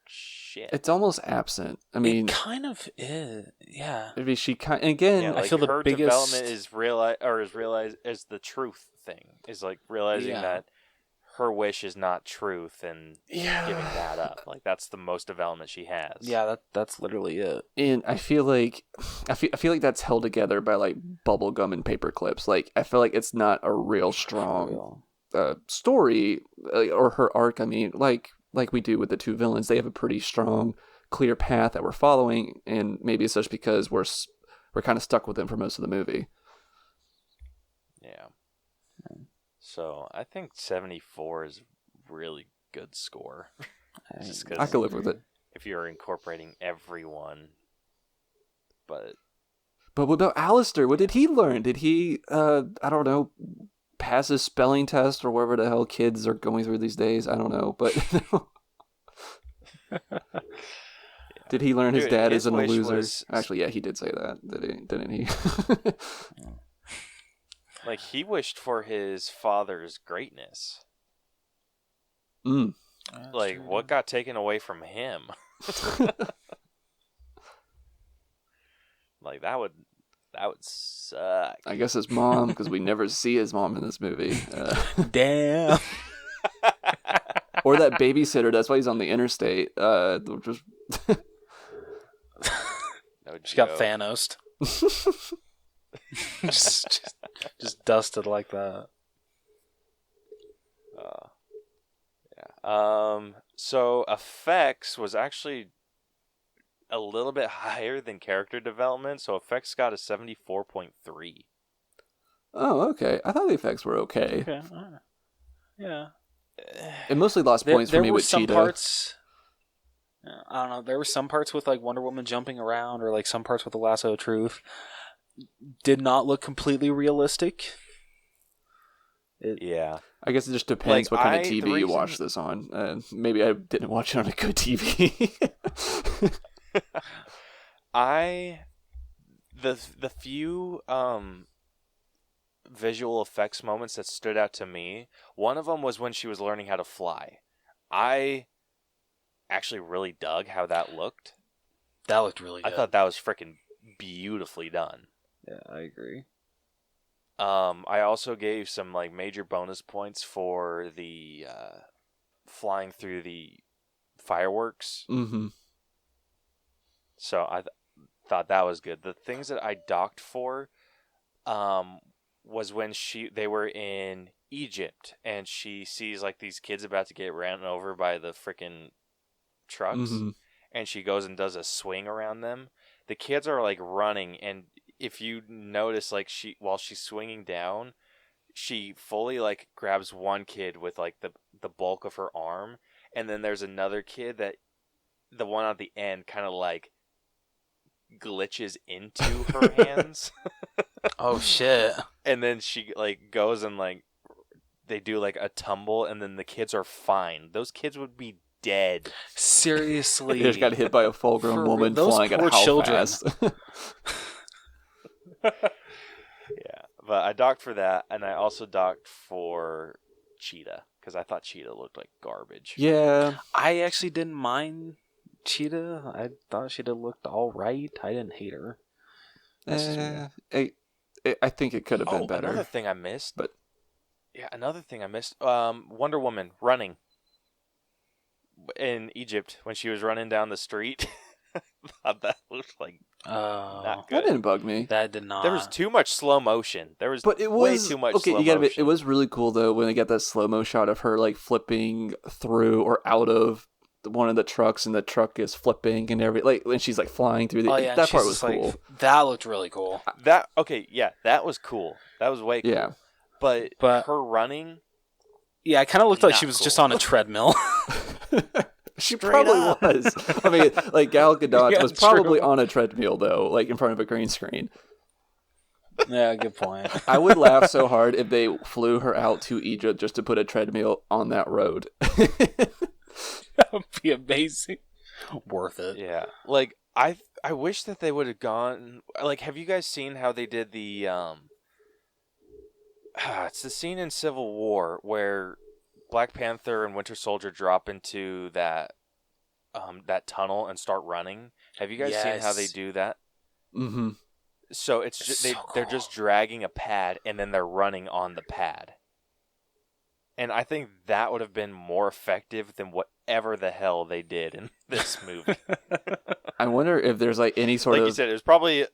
shit. It's almost absent. I mean, it kind of is. Yeah. I mean, she kind again. Yeah, like I feel the her biggest development is realized as the truth thing. Is like realizing that her wish is not truth and giving that up. Like that's the most development she has. Yeah, that's literally it. And I feel like that's held together by like bubble gum and paper clips. Like I feel like it's not a real strong story or her arc. I mean, like we do with the two villains, they have a pretty strong, clear path that we're following, and maybe it's just because we're kind of stuck with them for most of the movie. Yeah. So I think 74 is a really good score. I could live with it if you're incorporating everyone. But what about Alistair? What did he learn? Did he I don't know, pass his spelling test or whatever the hell kids are going through these days? I don't know, but did he learn his dad isn't a loser? Actually, yeah, he did say that, didn't he? Like, he wished for his father's greatness. Like, what got taken away from him? Like, that would suck. I guess his mom, because we never see his mom in this movie. Damn. Or that babysitter. That's why he's on the interstate. She got Thanos. just dusted like that. So effects was actually a little bit higher than character development. So effects got a 74.3. Oh, okay. I thought the effects were okay. Yeah. It mostly lost points for me with some Cheetah. Parts. I don't know. There were some parts with like Wonder Woman jumping around, or like some parts with the lasso of truth. Did not look completely realistic. Yeah. I guess it just depends what kind of TV you watch this on. Maybe I didn't watch it on a good TV. The few visual effects moments that stood out to me, one of them was when she was learning how to fly. I actually really dug how that looked. That looked really good. I thought that was freaking beautifully done. Yeah, I agree. I also gave some like major bonus points for the flying through the fireworks. Mm-hmm. So I thought that was good. The things that I docked for was when they were in Egypt and she sees like these kids about to get ran over by the freaking trucks, and she goes and does a swing around them. The kids are like running, and if you notice, like while she's swinging down, she fully like grabs one kid with like the bulk of her arm, and then there's another kid that the one at the end kind of like glitches into her hands. Oh shit. And then she like goes and like they do like a tumble, and then the kids are fine. Those kids would be dead. Seriously. They just got hit by a full-grown woman those flying at poor how children. fast? Yeah, but I docked for that, and I also docked for Cheetah because I thought Cheetah looked like garbage. Yeah. I actually didn't mind Cheetah. I thought Cheetah looked all right. I didn't hate her. That's just me. I think it could have been better. Another thing I missed. But Wonder Woman running in Egypt when she was running down the street. I thought that looked like not good. That didn't bug me. That did not. There was too much slow motion. There was But it way was too much okay. slow You gotta motion. admit, it was really cool though when they got that slow mo shot of her like flipping through or out of one of the trucks, and the truck is flipping and everything. Like when she's like flying through the. Oh, yeah, that part she's was just, like, cool. That looked really cool. That was cool. That was way cool. Yeah. But her running, Yeah, it kind of looked like Not she was cool. just on a treadmill. She Straight probably up. was. I mean, like Gal Gadot Yeah, was true. probably on a treadmill though, like in front of a green screen. Yeah, good point. I would laugh so hard if they flew her out to Egypt just to put a treadmill on that road. That would be amazing. Worth it. yeah. Like I wish that they would have gone. Like, have you guys seen how they did the? It's the scene in Civil War where Black Panther and Winter Soldier drop into that tunnel and start running. Have you guys seen how they do that? Mm-hmm. So it's just, they're just dragging a pad and then they're running on the pad. And I think that would have been more effective than whatever the hell they did in this movie. I wonder if there's like any sort like of. you said, it was probably.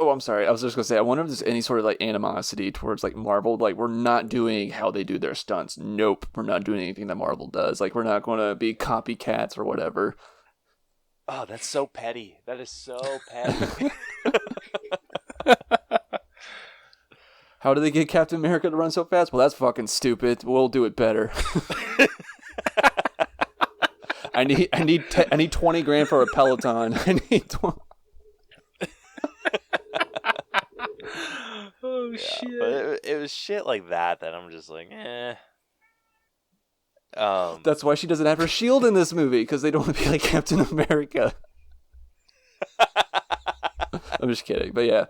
Oh, I'm sorry. I was just gonna say. I wonder if there's any sort of like animosity towards like Marvel. Like we're not doing how they do their stunts. Nope, we're not doing anything that Marvel does. Like we're not going to be copycats or whatever. Oh, that's so petty. That is so petty. How do they get Captain America to run so fast? Well, that's fucking stupid. We'll do it better. I need 20 grand for a Peloton. I need 20. Oh, Yeah, shit. but it was shit like that I'm just like, eh. That's why she doesn't have her shield in this movie, because they don't want to be like Captain America. I'm just kidding, but yeah.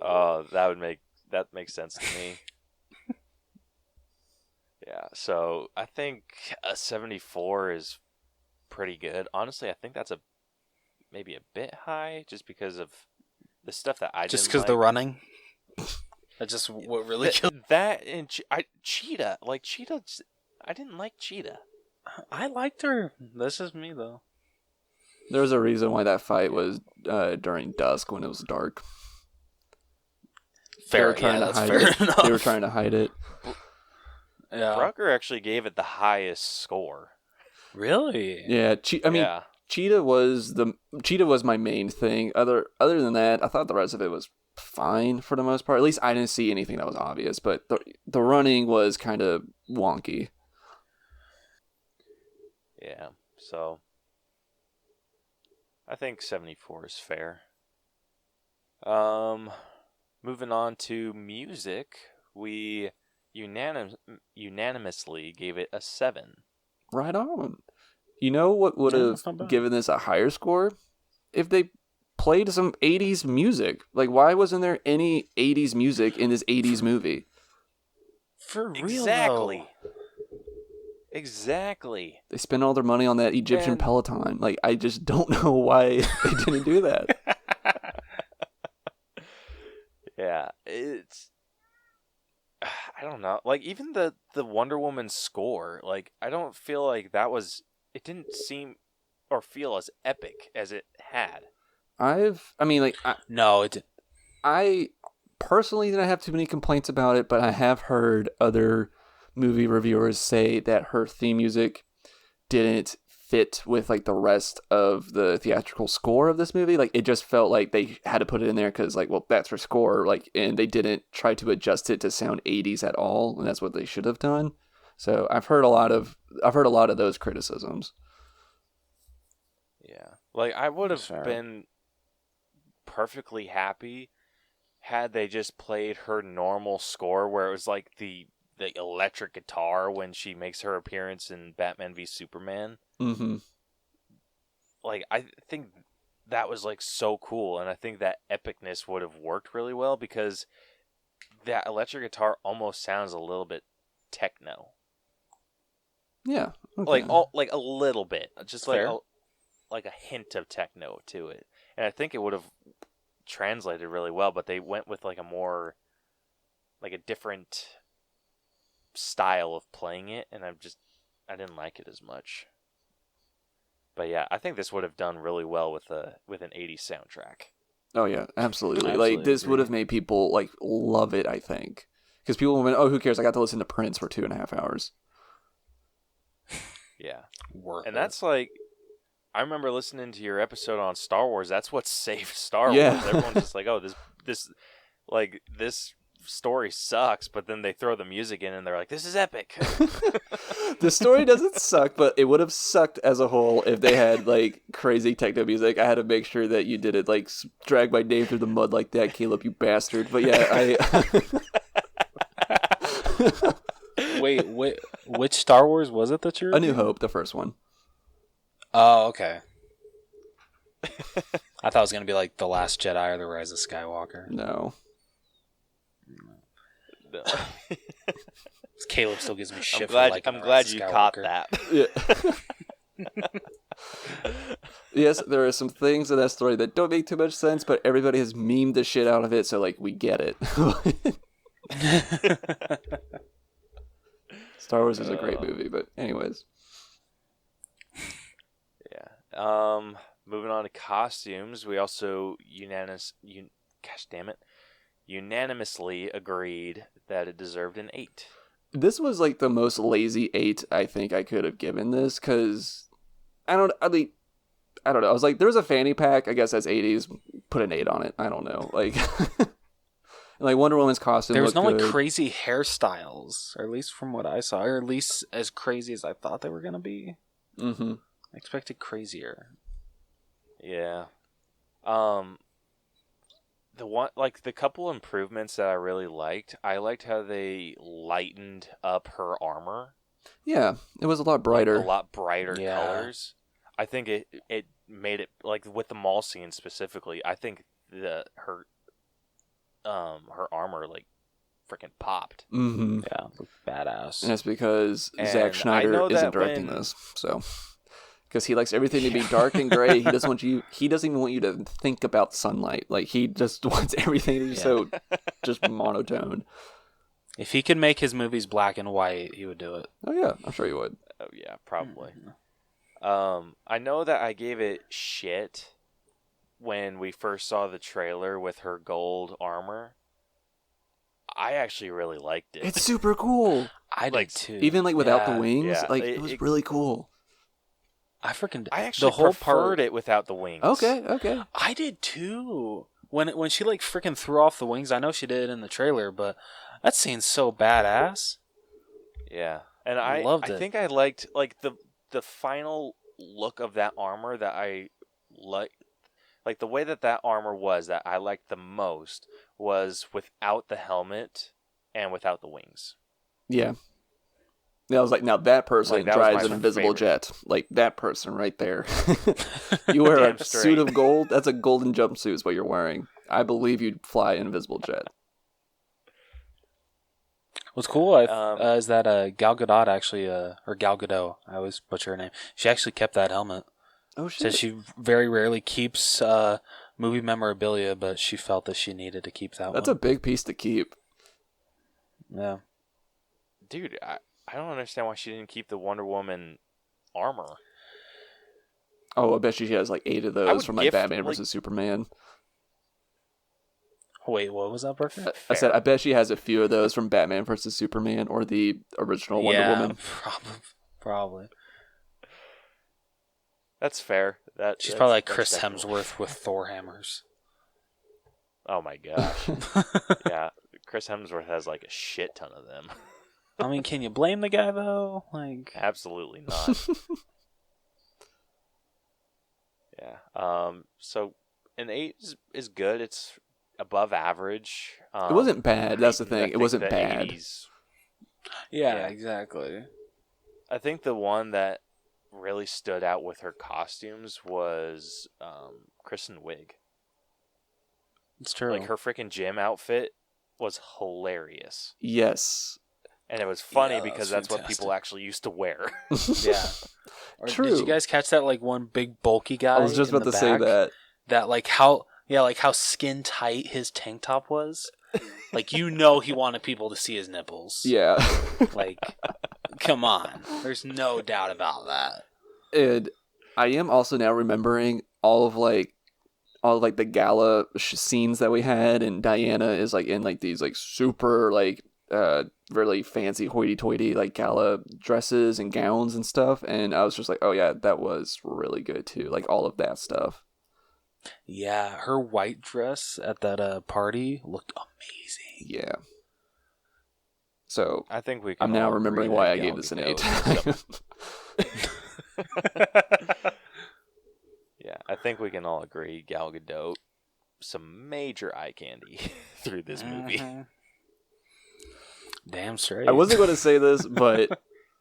Oh, that makes sense to me. Yeah, so I think a 74 is pretty good. Honestly, I think that's maybe a bit high, just because of the stuff that I Just didn't because like. the running? That's just what really killed. That and Cheetah, I didn't like Cheetah. I liked her. This is me, though. There's a reason why that fight was during dusk when it was dark. They were trying to hide it. enough. They were trying to hide it. Yeah. Brucker actually gave it the highest score. Really? Yeah, Yeah. Cheetah was my main thing. Other than that, I thought the rest of it was fine for the most part. At least I didn't see anything that was obvious, but the running was kind of wonky. Yeah. So I think 74 is fair. Moving on to music, we unanimously gave it a 7. Right on. You know what would Yeah, have that's not bad. given this a higher score? If they played some 80s music. Like, why wasn't there any 80s music in this 80s movie? For real, Exactly. though. Exactly. They spend all their money on that Egyptian Man. Peloton. Like, I just don't know why they didn't do that. Yeah, it's I don't know. Like even the Wonder Woman score, like I don't feel like it didn't seem or feel as epic as it had. No, it didn't. I personally didn't have too many complaints about it, but I have heard other movie reviewers say that her theme music didn't fit with like the rest of the theatrical score of this movie. Like it just felt like they had to put it in there because like, well, that's her score. Like, and they didn't try to adjust it to sound 80s at all, and that's what they should have done. So I've heard a lot of those criticisms. Yeah, like I would have Fair. been perfectly happy had they just played her normal score, where it was like the electric guitar when she makes her appearance in Batman v Superman. Mm-hmm. Like I think that was like so cool, and I think that epicness would have worked really well because that electric guitar almost sounds a little bit techno. Yeah. Okay. Like a little bit, just like Fair. like a hint of techno to it, and I think it would have translated really well. But they went with like a different style of playing it, and I didn't like it as much. But yeah, I think this would have done really well with an 80s soundtrack. Oh yeah, absolutely. Absolutely Like this agree. would have made people like love it. I think because people would have been, oh, who cares? I got to listen to Prince for 2.5 hours. Yeah, Worth and it. that's like, I remember listening to your episode on Star Wars. That's what saved Star Yeah. Wars. Everyone's just like, oh, this story sucks, but then they throw the music in and they're like, this is epic. The story doesn't suck, but it would have sucked as a whole if they had like crazy techno music. I had to make sure that you did it like drag my name through the mud like that, Caleb, you bastard. But yeah, Wait, which Star Wars was it that you're? A New Hope, the first one. Oh, okay. I thought it was gonna be like The Last Jedi or The Rise of Skywalker. No. No. Caleb still gives me shit. I'm glad you caught that. Yeah. Yes, there are some things in that story that don't make too much sense, but everybody has memed the shit out of it, so like we get it. Star Wars is a great movie, but anyways. Yeah. Moving on to costumes, we also unanimously agreed that it deserved an 8. This was like the most lazy 8 I think I could have given this, because I don't know. I was like, there's a fanny pack, I guess that's 80s, put an 8 on it. I don't know. Like, like Wonder Woman's costume There was no looked like good. crazy hairstyles, or at least from what I saw, or at least as crazy as I thought they were gonna be. Mm-hmm. I expected crazier. Yeah. The couple improvements that I really liked. I liked how they lightened up her armor. Yeah, it was a lot brighter. A lot brighter Yeah. colors. I think it made it, like with the mall scene specifically, I think her armor like freaking popped. Mm-hmm. Yeah, looked badass. And that's because And Zack I Schneider know isn't that directing when- this, so because he likes everything to be dark and gray. He doesn't want you. He doesn't even want you to think about sunlight. Like he just wants everything to be so just monotone. If he could make his movies black and white, he would do it. Oh yeah, I'm sure you would. Oh yeah, probably. Mm-hmm. I know that I gave it shit when we first saw the trailer with her gold armor. I actually really liked it. It's super cool. I Like, did too. Even like without the Yeah. wings, Yeah, like it was really cool. I freaking. I actually the whole preferred part. it without the wings. Okay. I did too. When she like freaking threw off the wings, I know she did in the trailer, but that scene's so badass. Yeah, and I Loved it. think I liked like the final look of that armor that I like the way that armor was that I liked the most was without the helmet and without the wings. Yeah. I was like, now that person Like, that was drives my an invisible favorite. jet. Like that person right there. You wear Damn a straight. suit of gold. That's a golden jumpsuit is what you're wearing. I believe you'd fly an invisible jet. What's cool is that Gal Gadot actually, or Gal Gadot, I always butcher her name. She actually kept that helmet. Oh shit! Said she very rarely keeps movie memorabilia, but she felt that she needed to keep that. That's one. a big piece to keep. Yeah. Dude, I don't understand why she didn't keep the Wonder Woman armor. Oh, I bet she has like 8 of I those would from like gift, Batman like- versus Superman. Wait, what was that, Brucker? I said I bet she has a few of those from Batman versus Superman or the original Wonder Woman. Probably. That's fair. She's probably like that's Chris definitely- Hemsworth with Thor hammers. Oh my gosh. Yeah, Chris Hemsworth has like a shit ton of them. I mean, can you blame the guy though? Like, Absolutely not. Yeah. So an 8 is good. It's above average. It wasn't bad. That's the I thing. It think wasn't the bad. 80s yeah, Yeah. exactly. I think the one that really stood out with her costumes was Kristen Wiig. It's true. Like her freaking gym outfit was hilarious, Yes. and it was funny Yeah, because that's that's what fantastic. people actually used to wear. Yeah. Or True. Did you guys catch that like one big bulky guy? I was just in about the to say back? that. That like how skin tight his tank top was. Like he wanted people to see his nipples. Yeah. Like, come on. There's no doubt about that. And I am also now remembering all of the gala scenes that we had, and Diana is like in like these like super like really fancy hoity-toity like gala dresses and gowns and stuff, and I was just like, oh yeah, that was really good too, like all of that stuff. Yeah, her white dress at that party looked amazing. Yeah. So I think we. Can I'm now all remembering agree why that I gave Gal this an Gadot 8. Yeah, I think we can all agree Gal Gadot, some major eye candy through this movie. Mhm. Damn straight. I wasn't going to say this, but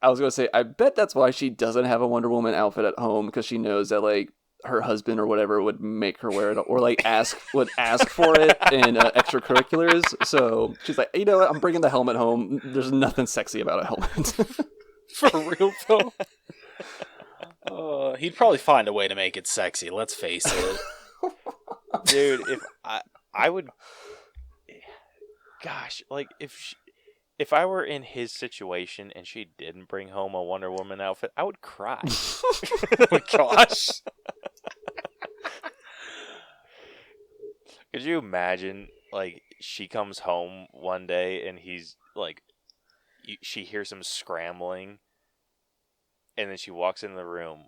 I was going to say, I bet that's why she doesn't have a Wonder Woman outfit at home, because she knows that, like, her husband or whatever would make her wear it, or, like, would ask for it in extracurriculars. So she's like, you know what, I'm bringing the helmet home. There's nothing sexy about a helmet. For real though. He'd probably find a way to make it sexy. Let's face it. Dude, if I would, gosh, like if I were in his situation and she didn't bring home a Wonder Woman outfit, I would cry. Oh my gosh. Could you imagine, like, she comes home one day and he's like, she hears him scrambling, and then she walks in the room,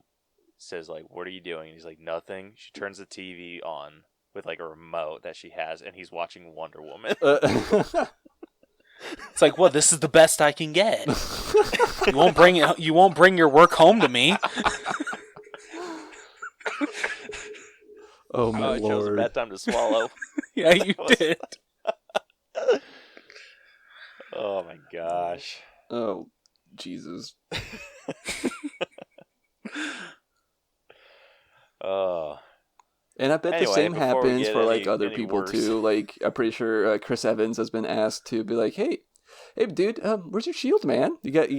says like, "What are you doing?" And he's like, "Nothing." She turns the TV on with like a remote that she has, and he's watching Wonder Woman. It's like, what? This is the best I can get. You won't bring it. You won't bring your work home to me. Oh my I chose a lord. bad time to swallow. Yeah, you did. Oh my gosh. Oh, Jesus. Oh. And I bet Anyway, the same before we happens get for like any other people worse. too. Like I'm pretty sure Chris Evans has been asked to be like, "Hey, dude, where's your shield, man? You got."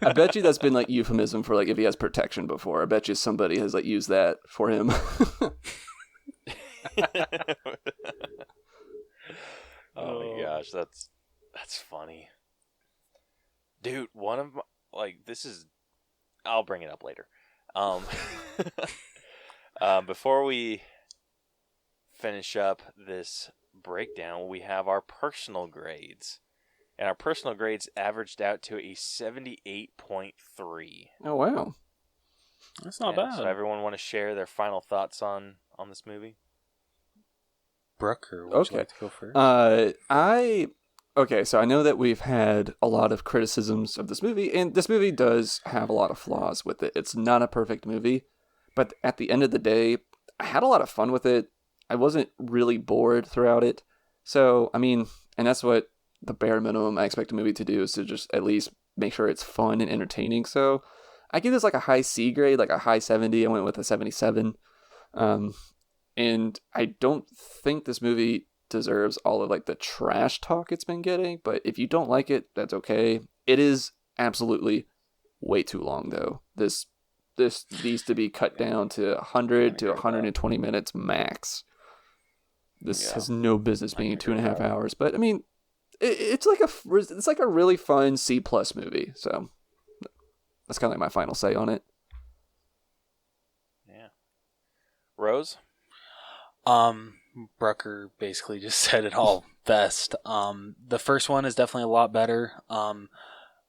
I bet you that's been like euphemism for like if he has protection before. I bet you somebody has like used that for him. Oh my gosh, that's funny. Dude, one of my, like, this is, I'll bring it up later. Before we finish up this breakdown, we have our personal grades. And our personal grades averaged out to a 78.3. Oh wow. That's not Yeah, bad. So everyone want to share their final thoughts on this movie? Brucker, would Okay. you like to go first? So I know that we've had a lot of criticisms of this movie, and this movie does have a lot of flaws with it. It's not a perfect movie, but at the end of the day, I had a lot of fun with it. I wasn't really bored throughout it. So, I mean, and that's what the bare minimum I expect a movie to do, is to just at least make sure it's fun and entertaining. So I give this like a high C grade, like a high 70. I went with a 77. And I don't think this movie deserves all of like the trash talk it's been getting. But if you don't like it, that's okay. It is absolutely way too long though. This needs to be cut down to 100 to 120 minutes max. This has no business being 2.5 hours. But I mean, it's like a really fun C+ movie. So that's kind of like my final say on it. Yeah. Rose? Brucker basically just said it all best. The first one is definitely a lot better.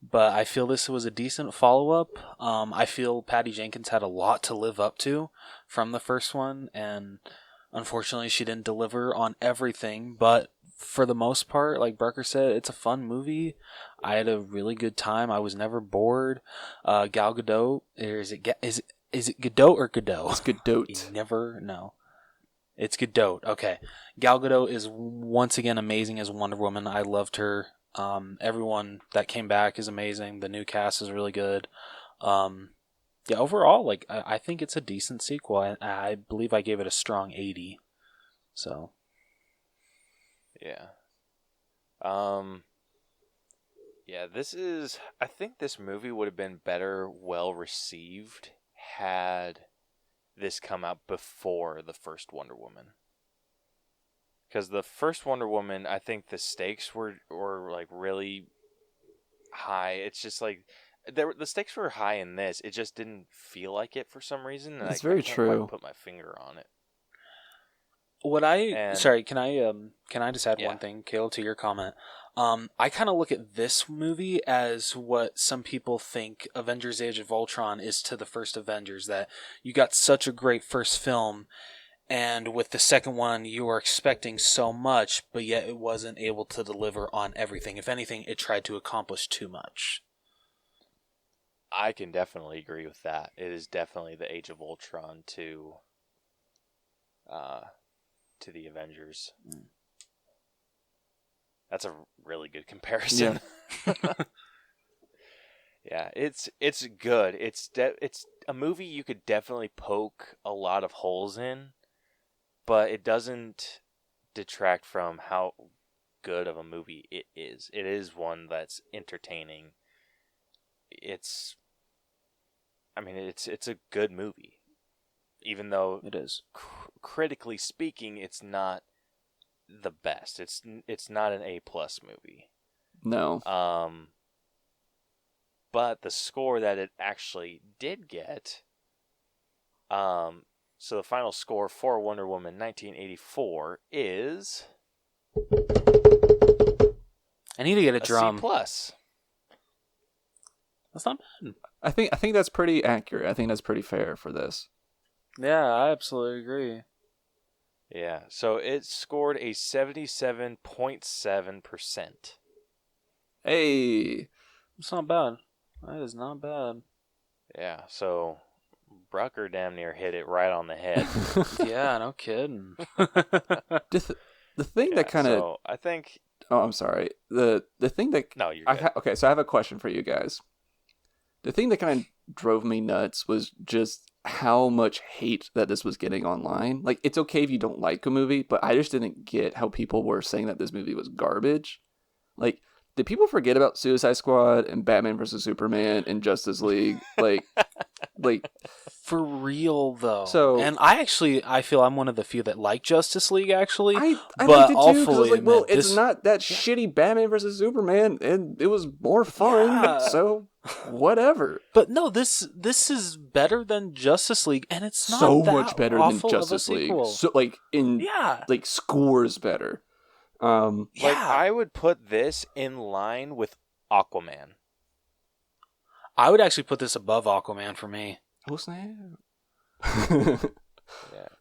But I feel this was a decent follow-up. I feel Patty Jenkins had a lot to live up to from the first one, and unfortunately she didn't deliver on everything. But for the most part, like Brucker said, it's a fun movie. I had a really good time. I was never bored. Gal Gadot, is it Gadot or Godot? It's Gadot. You never know. It's Gadot. Okay. Gal Gadot is once again amazing as Wonder Woman. I loved her. Everyone that came back is amazing. The new cast is really good. Yeah, overall, like I think it's a decent sequel. I believe I gave it a strong 80. So, yeah. Yeah, I think this movie would have been better well received had this come out before the first Wonder Woman. Because the first Wonder Woman, I think the stakes were like really high. It's just like the stakes were high in this. It just didn't feel like it for some reason. And That's I very can't true. quite put my finger on it. sorry, can I just add one thing, Caleb, to your comment? I kind of look at this movie as what some people think Avengers Age of Ultron is to the first Avengers, that you got such a great first film, and with the second one you were expecting so much, but yet it wasn't able to deliver on everything. If anything, it tried to accomplish too much. I can definitely agree with that. It is definitely the Age of Ultron to the Avengers. That's a really good comparison. Yeah. Yeah, it's good. It's a movie you could definitely poke a lot of holes in, but it doesn't detract from how good of a movie it is. It is one that's entertaining. It's a good movie, even though It is. Critically speaking, it's not the best. It's not an A+ movie. No. But the score that it actually did get, so the final score for Wonder Woman 1984 is I need to get a drum. C+. That's not bad. I think that's pretty accurate. I think that's pretty fair for this. Yeah, I absolutely agree. Yeah, so it scored a 77.7%. Hey. It's not bad. That is not bad. Yeah, so Brucker damn near hit it right on the head. Yeah, no kidding. The thing that kind of... So I think... Oh, I'm sorry. The thing that... No, you're good. Okay, so I have a question for you guys. The thing that kind of drove me nuts was just how much hate that this was getting online. Like, it's okay if you don't like a movie, but I just didn't get how people were saying that this movie was garbage. Like, did people forget about Suicide Squad and Batman vs. Superman and Justice League? Like, For real, though. So- and I feel I'm one of the few that like Justice League, actually. I but liked it I'll too, 'cause I was fully like, well, admit, it's not that shitty Batman vs. Superman, and it was more fun, Yeah. so whatever. But no, this is better than Justice League, and it's not So that much better than awful of a Justice League. sequel. So, like, Yeah. like, scores better. Like, Yeah. I would put this in line with Aquaman. I would actually put this above Aquaman for me. Oh, snap. Yeah.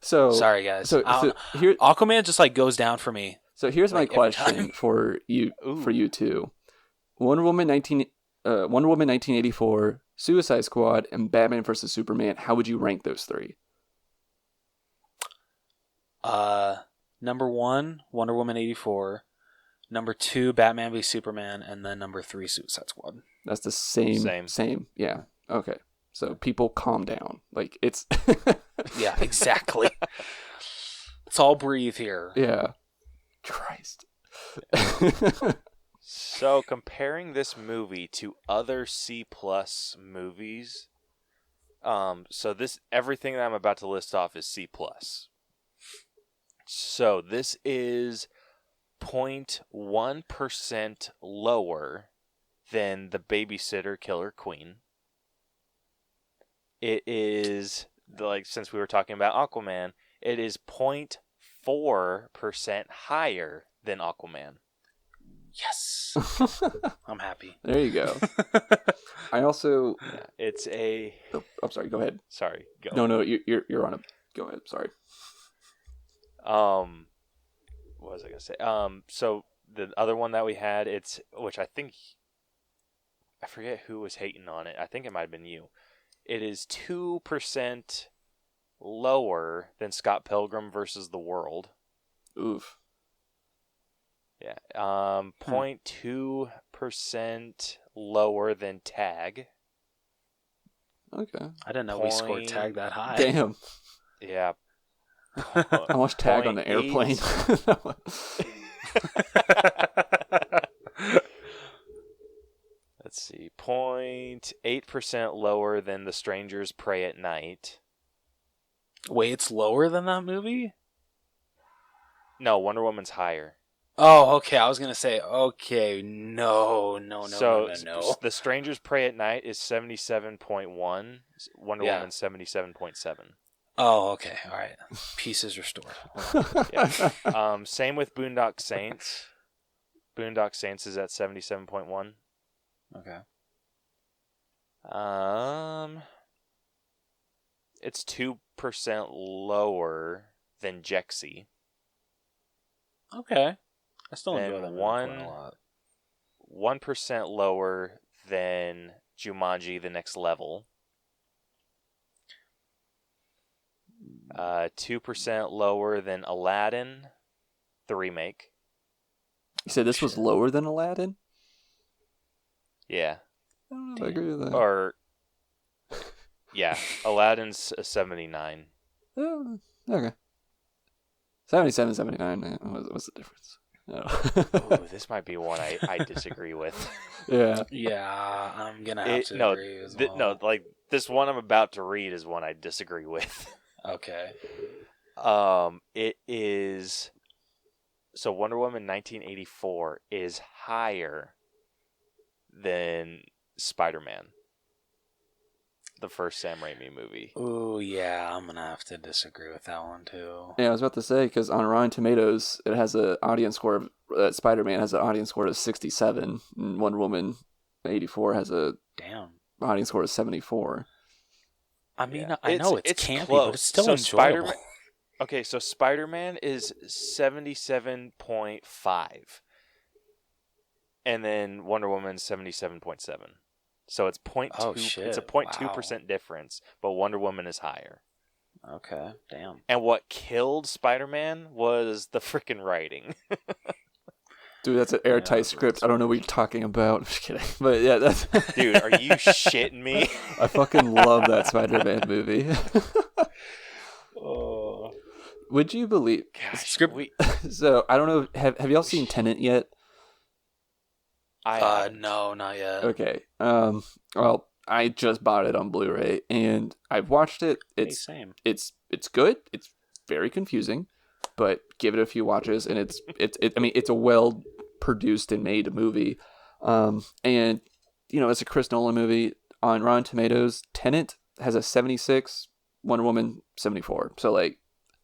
So Sorry, guys. So here, Aquaman just like goes down for me. so here's my like, every question time. for you, Ooh. two: Wonder Woman 1984, Suicide Squad, and Batman vs. Superman. How would you rank those three? Number 1, Wonder Woman 84. Number 2, Batman v Superman, and then number 3, Suicide Squad. That's the same. Yeah. Okay. So people calm down. Like, it's Yeah, exactly. Let's all breathe here. yeah. Christ. So comparing this movie to other C+ movies, so this everything that I'm about to list off is C+. So this is 0.1% lower than The Babysitter Killer Queen. It is, like, since we were talking about Aquaman, it is 0.4% higher than Aquaman. Yes. I'm happy. There you go. I also... Yeah, it's a... Oh, I'm sorry, go ahead. Sorry, go. No, you're on a... Go ahead, sorry. What was I going to say? So the other one that we had, which I think... I forget who was hating on it. I think it might have been you. It is 2% lower than Scott Pilgrim versus the World. Oof. Yeah. 0.2% lower than Tag. Okay. I didn't know we scored Tag that high. Damn. Yeah. I watched Tag on the airplane. Let's see. 0.8% lower than The Strangers Pray at Night. Wait, it's lower than that movie? No, Wonder Woman's higher. Oh, okay. I was gonna say, okay, no. The Strangers Pray at Night is 77.1. Wonder Woman's 77.7. Oh, okay. All right. Pieces restored. Yeah. Same with Boondock Saints. Boondock Saints is at 77.1. Okay. It's 2% lower than Jexy. Okay. I still enjoy And that movie quite a lot. 1% lower than Jumanji: The Next Level. 2% lower than Aladdin, the remake. You said this was lower than Aladdin? Yeah. I don't know if I agree with that. Or, yeah, Aladdin's a 79. Oh, okay. 77, 79. What's the difference? Oh, this might be one I disagree with. Yeah. Yeah, I'm gonna have to agree as well. No, like this one I'm about to read is one I disagree with. Okay. It is so Wonder Woman 1984 is higher than Spider-Man, the first Sam Raimi movie. Oh yeah, I'm gonna have to disagree with that one too. Yeah, I was about to say, because on Rotten Tomatoes, it has an audience score of... Spider-Man has an audience score of 67, and Wonder Woman 84 has a audience score of 74. I mean, Yeah. I know it's campy, close. but it's still So enjoyable. Okay, so Spider-Man is 77.5. And then Wonder Woman's 77.7. So it's 0.2. Oh, shit. It's a 0.2% difference, but Wonder Woman is higher. Okay, damn. And what killed Spider-Man was the freaking writing. Dude, that's an airtight script. I don't know what you're talking about. I'm just kidding. But yeah, that's... Dude, are you shitting me? I fucking love that Spider-Man movie. Would you believe... Gosh, So, I don't know. Have y'all seen Tenet yet? No, not yet. Okay. Well, I just bought it on Blu-ray, and I've watched it. Same. It's good. It's very confusing, but give it a few watches, and it's a well produced and made movie. And it's a Chris Nolan movie. On Rotten Tomatoes, Tenet has a 76, Wonder Woman 74. So like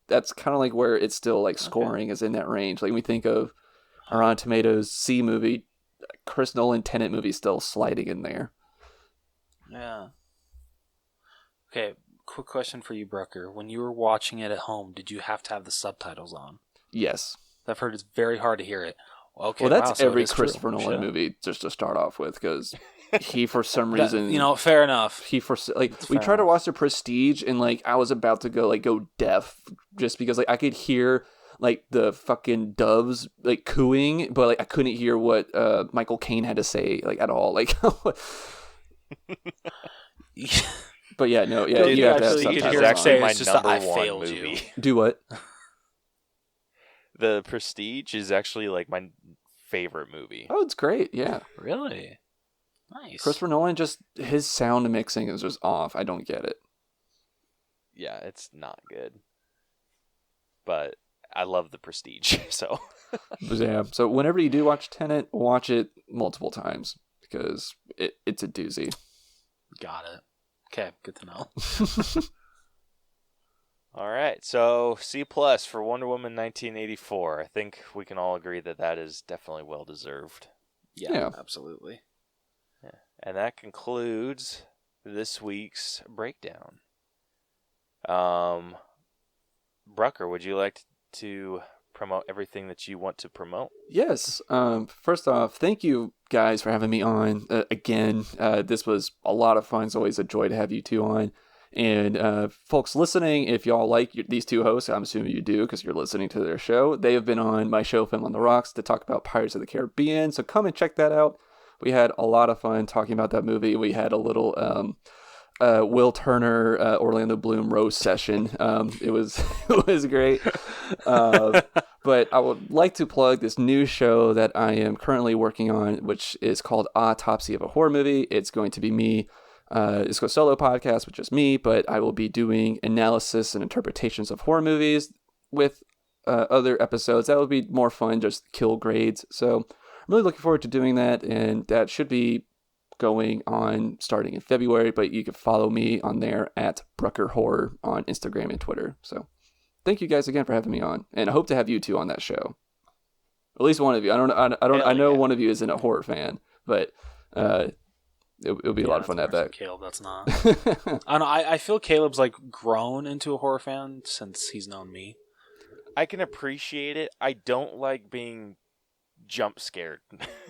that's kind of like where it's still like scoring is in that range. Like when we think of a Rotten Tomatoes C movie, Chris Nolan Tenet movie still sliding in there. Yeah. Okay, quick question for you, Brucker. When you were watching it at home, did you have to have the subtitles on? Yes. I've heard it's very hard to hear it. Okay, well, that's so every Christopher Nolan movie just to start off with, because he, for some reason, fair enough. We tried to watch The Prestige, and like I was about to go deaf just because like I could hear like the fucking doves like cooing, but like I couldn't hear what Michael Caine had to say like at all. Like, but yeah, no, yeah, Dude, you have to have actually, subtitles it's actually on. my just number I one failed movie. you. Do what? The Prestige is actually like my favorite movie. Oh, it's great. Yeah. Really? Nice. Christopher Nolan, just his sound mixing is just off. I don't get it. Yeah, it's not good. But I love The Prestige, so. But yeah. So whenever you do watch Tenet, watch it multiple times because it's a doozy. Got it. Okay, good to know. All right, so C+ for Wonder Woman 1984. I think we can all agree that that is definitely well deserved. Yeah. Absolutely. Yeah. And that concludes this week's breakdown. Brucker, would you like to promote everything that you want to promote? Yes. First off, thank you guys for having me on again. This was a lot of fun. It's always a joy to have you two on. And folks listening, if y'all like these two hosts, I'm assuming you do because you're listening to their show. They have been on my show, Film on the Rocks, to talk about Pirates of the Caribbean. So come and check that out. We had a lot of fun talking about that movie. We had a little Will Turner, Orlando Bloom roast session. It was it was great. But I would like to plug this new show that I am currently working on, which is called Autopsy of a Horror Movie. It's going to be me. It's a solo podcast with just me, but I will be doing analysis and interpretations of horror movies with other episodes. That will be more fun, just kill grades. So I'm really looking forward to doing that, and that should be going on starting in February, but you can follow me on there at Brucker Horror on Instagram and Twitter. So thank you guys again for having me on, and I hope to have you two on that show. At least one of you. I know one of you isn't a horror fan, but it'll be a lot of fun to have that. Caleb, that's not. I don't know. I feel Caleb's like grown into a horror fan since he's known me. I can appreciate it. I don't like being jump scared.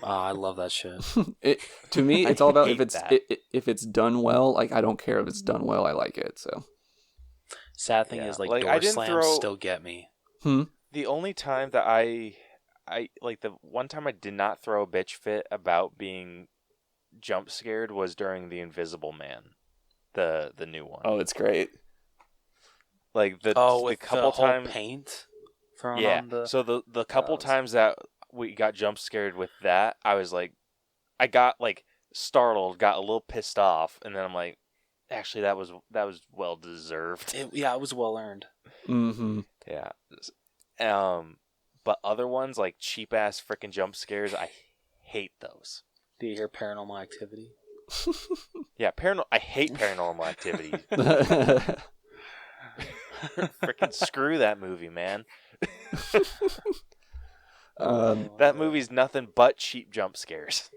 I love that shit. To me, it's all about hate if it's done well. Like, I don't care if it's done well. I like it. So sad thing is, like door slams still get me. The only time that I like, the one time I did not throw a bitch fit about being jump scared was during The Invisible Man, the new one. Oh, it's great. Like the couple times paint thrown yeah. on the... So the couple times that we got jump scared with that, I was like, I got like startled, got a little pissed off, and then I'm like, actually that was well deserved. It was well earned. Mm-hmm. Yeah. But other ones like cheap ass freaking jump scares, I hate those. Do you hear Paranormal Activity? Yeah, I hate Paranormal Activity. Freaking screw that movie, man. That movie's nothing but cheap jump scares.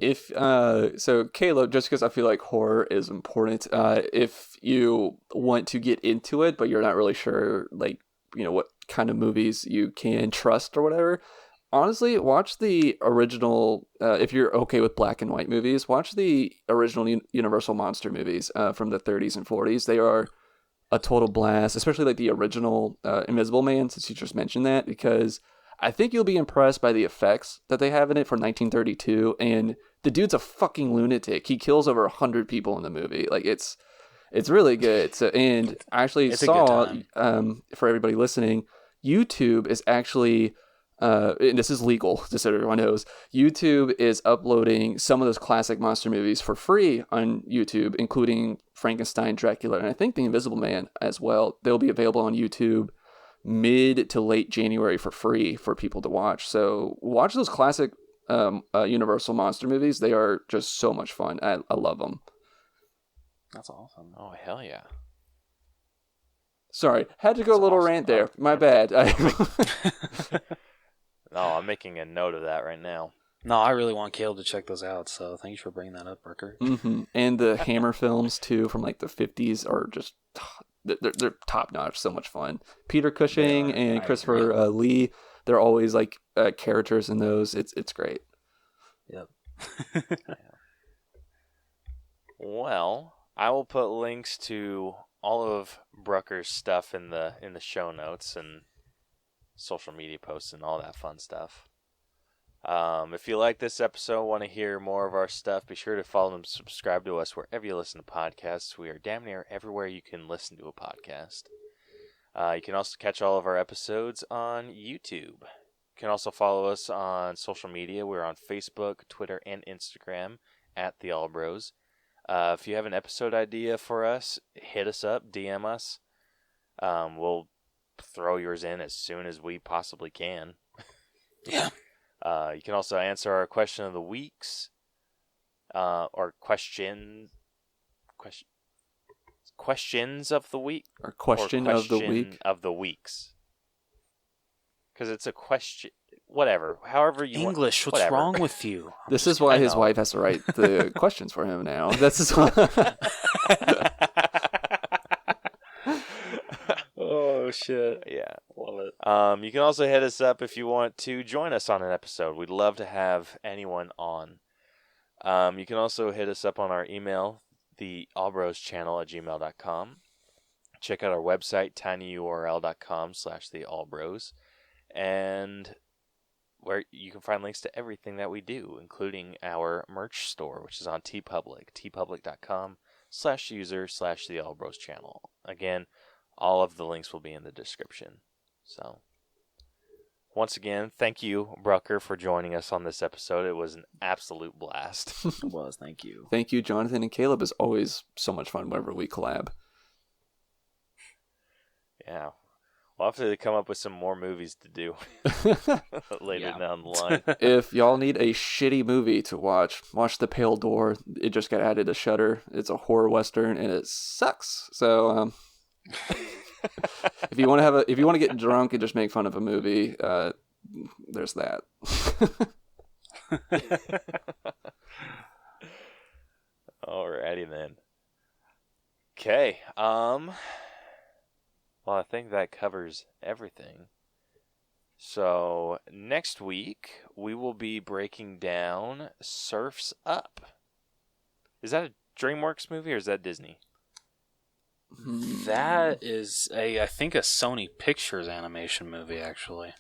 So Caleb, just because I feel like horror is important, if you want to get into it, but you're not really sure, like, what kind of movies you can trust or whatever, honestly, watch the original, if you're okay with black and white movies, watch the original Universal monster movies from the 30s and 40s. They are a total blast, especially like the original Invisible Man, since you just mentioned that, because I think you'll be impressed by the effects that they have in it for 1932, and the dude's a fucking lunatic. He kills over 100 people in the movie. Like, it's really good. So, and I actually saw, for everybody listening, YouTube is actually, and this is legal, just so everyone knows, YouTube is uploading some of those classic monster movies for free on YouTube, including Frankenstein, Dracula, and I think The Invisible Man as well. They'll be available on YouTube mid to late January for free for people to watch. So watch those classic Universal monster movies. They are just so much fun. I love them. That's awesome. Oh, hell yeah. Sorry, had to go a little rant there. My bad. No, I'm making a note of that right now. No, I really want Caleb to check those out, so thank you for bringing that up, Brucker. Mm-hmm. And the Hammer films, too, from like the 50s are just, they're top notch, so much fun. Peter Cushing and Christopher Lee, they're always like characters in those. It's great. Yep. Well, I will put links to all of Brucker's stuff in the show notes and social media posts and all that fun stuff. If you like this episode, want to hear more of our stuff, be sure to follow and subscribe to us wherever you listen to podcasts. We are damn near everywhere you can listen to a podcast. You can also catch all of our episodes on YouTube. You can also follow us on social media. We're on Facebook, Twitter, and Instagram at The All Bros. If you have an episode idea for us, hit us up, DM us. We'll throw yours in as soon as we possibly can. Yeah. You can also answer our question of the weeks, or questions of the week, Our question of the week. of the weeks, because it's a question. Whatever, however you English, want, what's whatever. wrong with you? This is why I his know. wife has to write the questions for him now. That's why. Oh, shit. Yeah. Love it. You can also hit us up if you want to join us on an episode. We'd love to have anyone on. You can also hit us up on our email, theallbroschannel@gmail.com. Check out our website, tinyurl.com/theallbros, and where you can find links to everything that we do, including our merch store, which is on TeePublic, tpublic.com/user/theallbroschannel. Again, all of the links will be in the description. So, once again, thank you, Brucker, for joining us on this episode. It was an absolute blast. It was, thank you. Thank you, Jonathan and Caleb. It's always so much fun whenever we collab. Yeah. We'll have to come up with some more movies to do later down the line. If y'all need a shitty movie to watch The Pale Door. It just got added to Shudder. It's a horror western and it sucks. So if you want to get drunk and just make fun of a movie, there's that. Alrighty then. Okay. Well, I think that covers everything. So, next week, we will be breaking down Surf's Up. Is that a DreamWorks movie or is that Disney? That is I think a Sony Pictures animation movie, actually.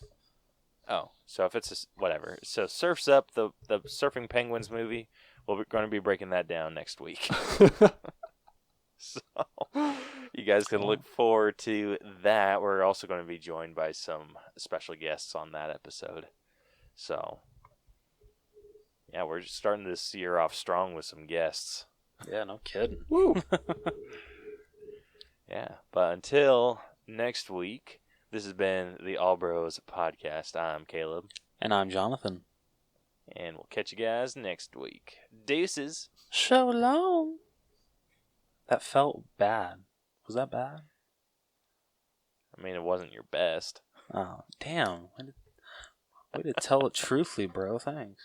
Oh, so if it's whatever. So, Surf's Up, the Surfing Penguins movie, we're going to be breaking that down next week. So, you guys can look forward to that. We're also going to be joined by some special guests on that episode. So, yeah, we're just starting this year off strong with some guests. Yeah, no kidding. Woo! Yeah, but until next week, this has been the All Bros Podcast. I'm Caleb. And I'm Jonathan. And we'll catch you guys next week. Deuces. So long. That felt bad. Was that bad? I mean, it wasn't your best. Oh, damn. Way to tell it truthfully, bro. Thanks.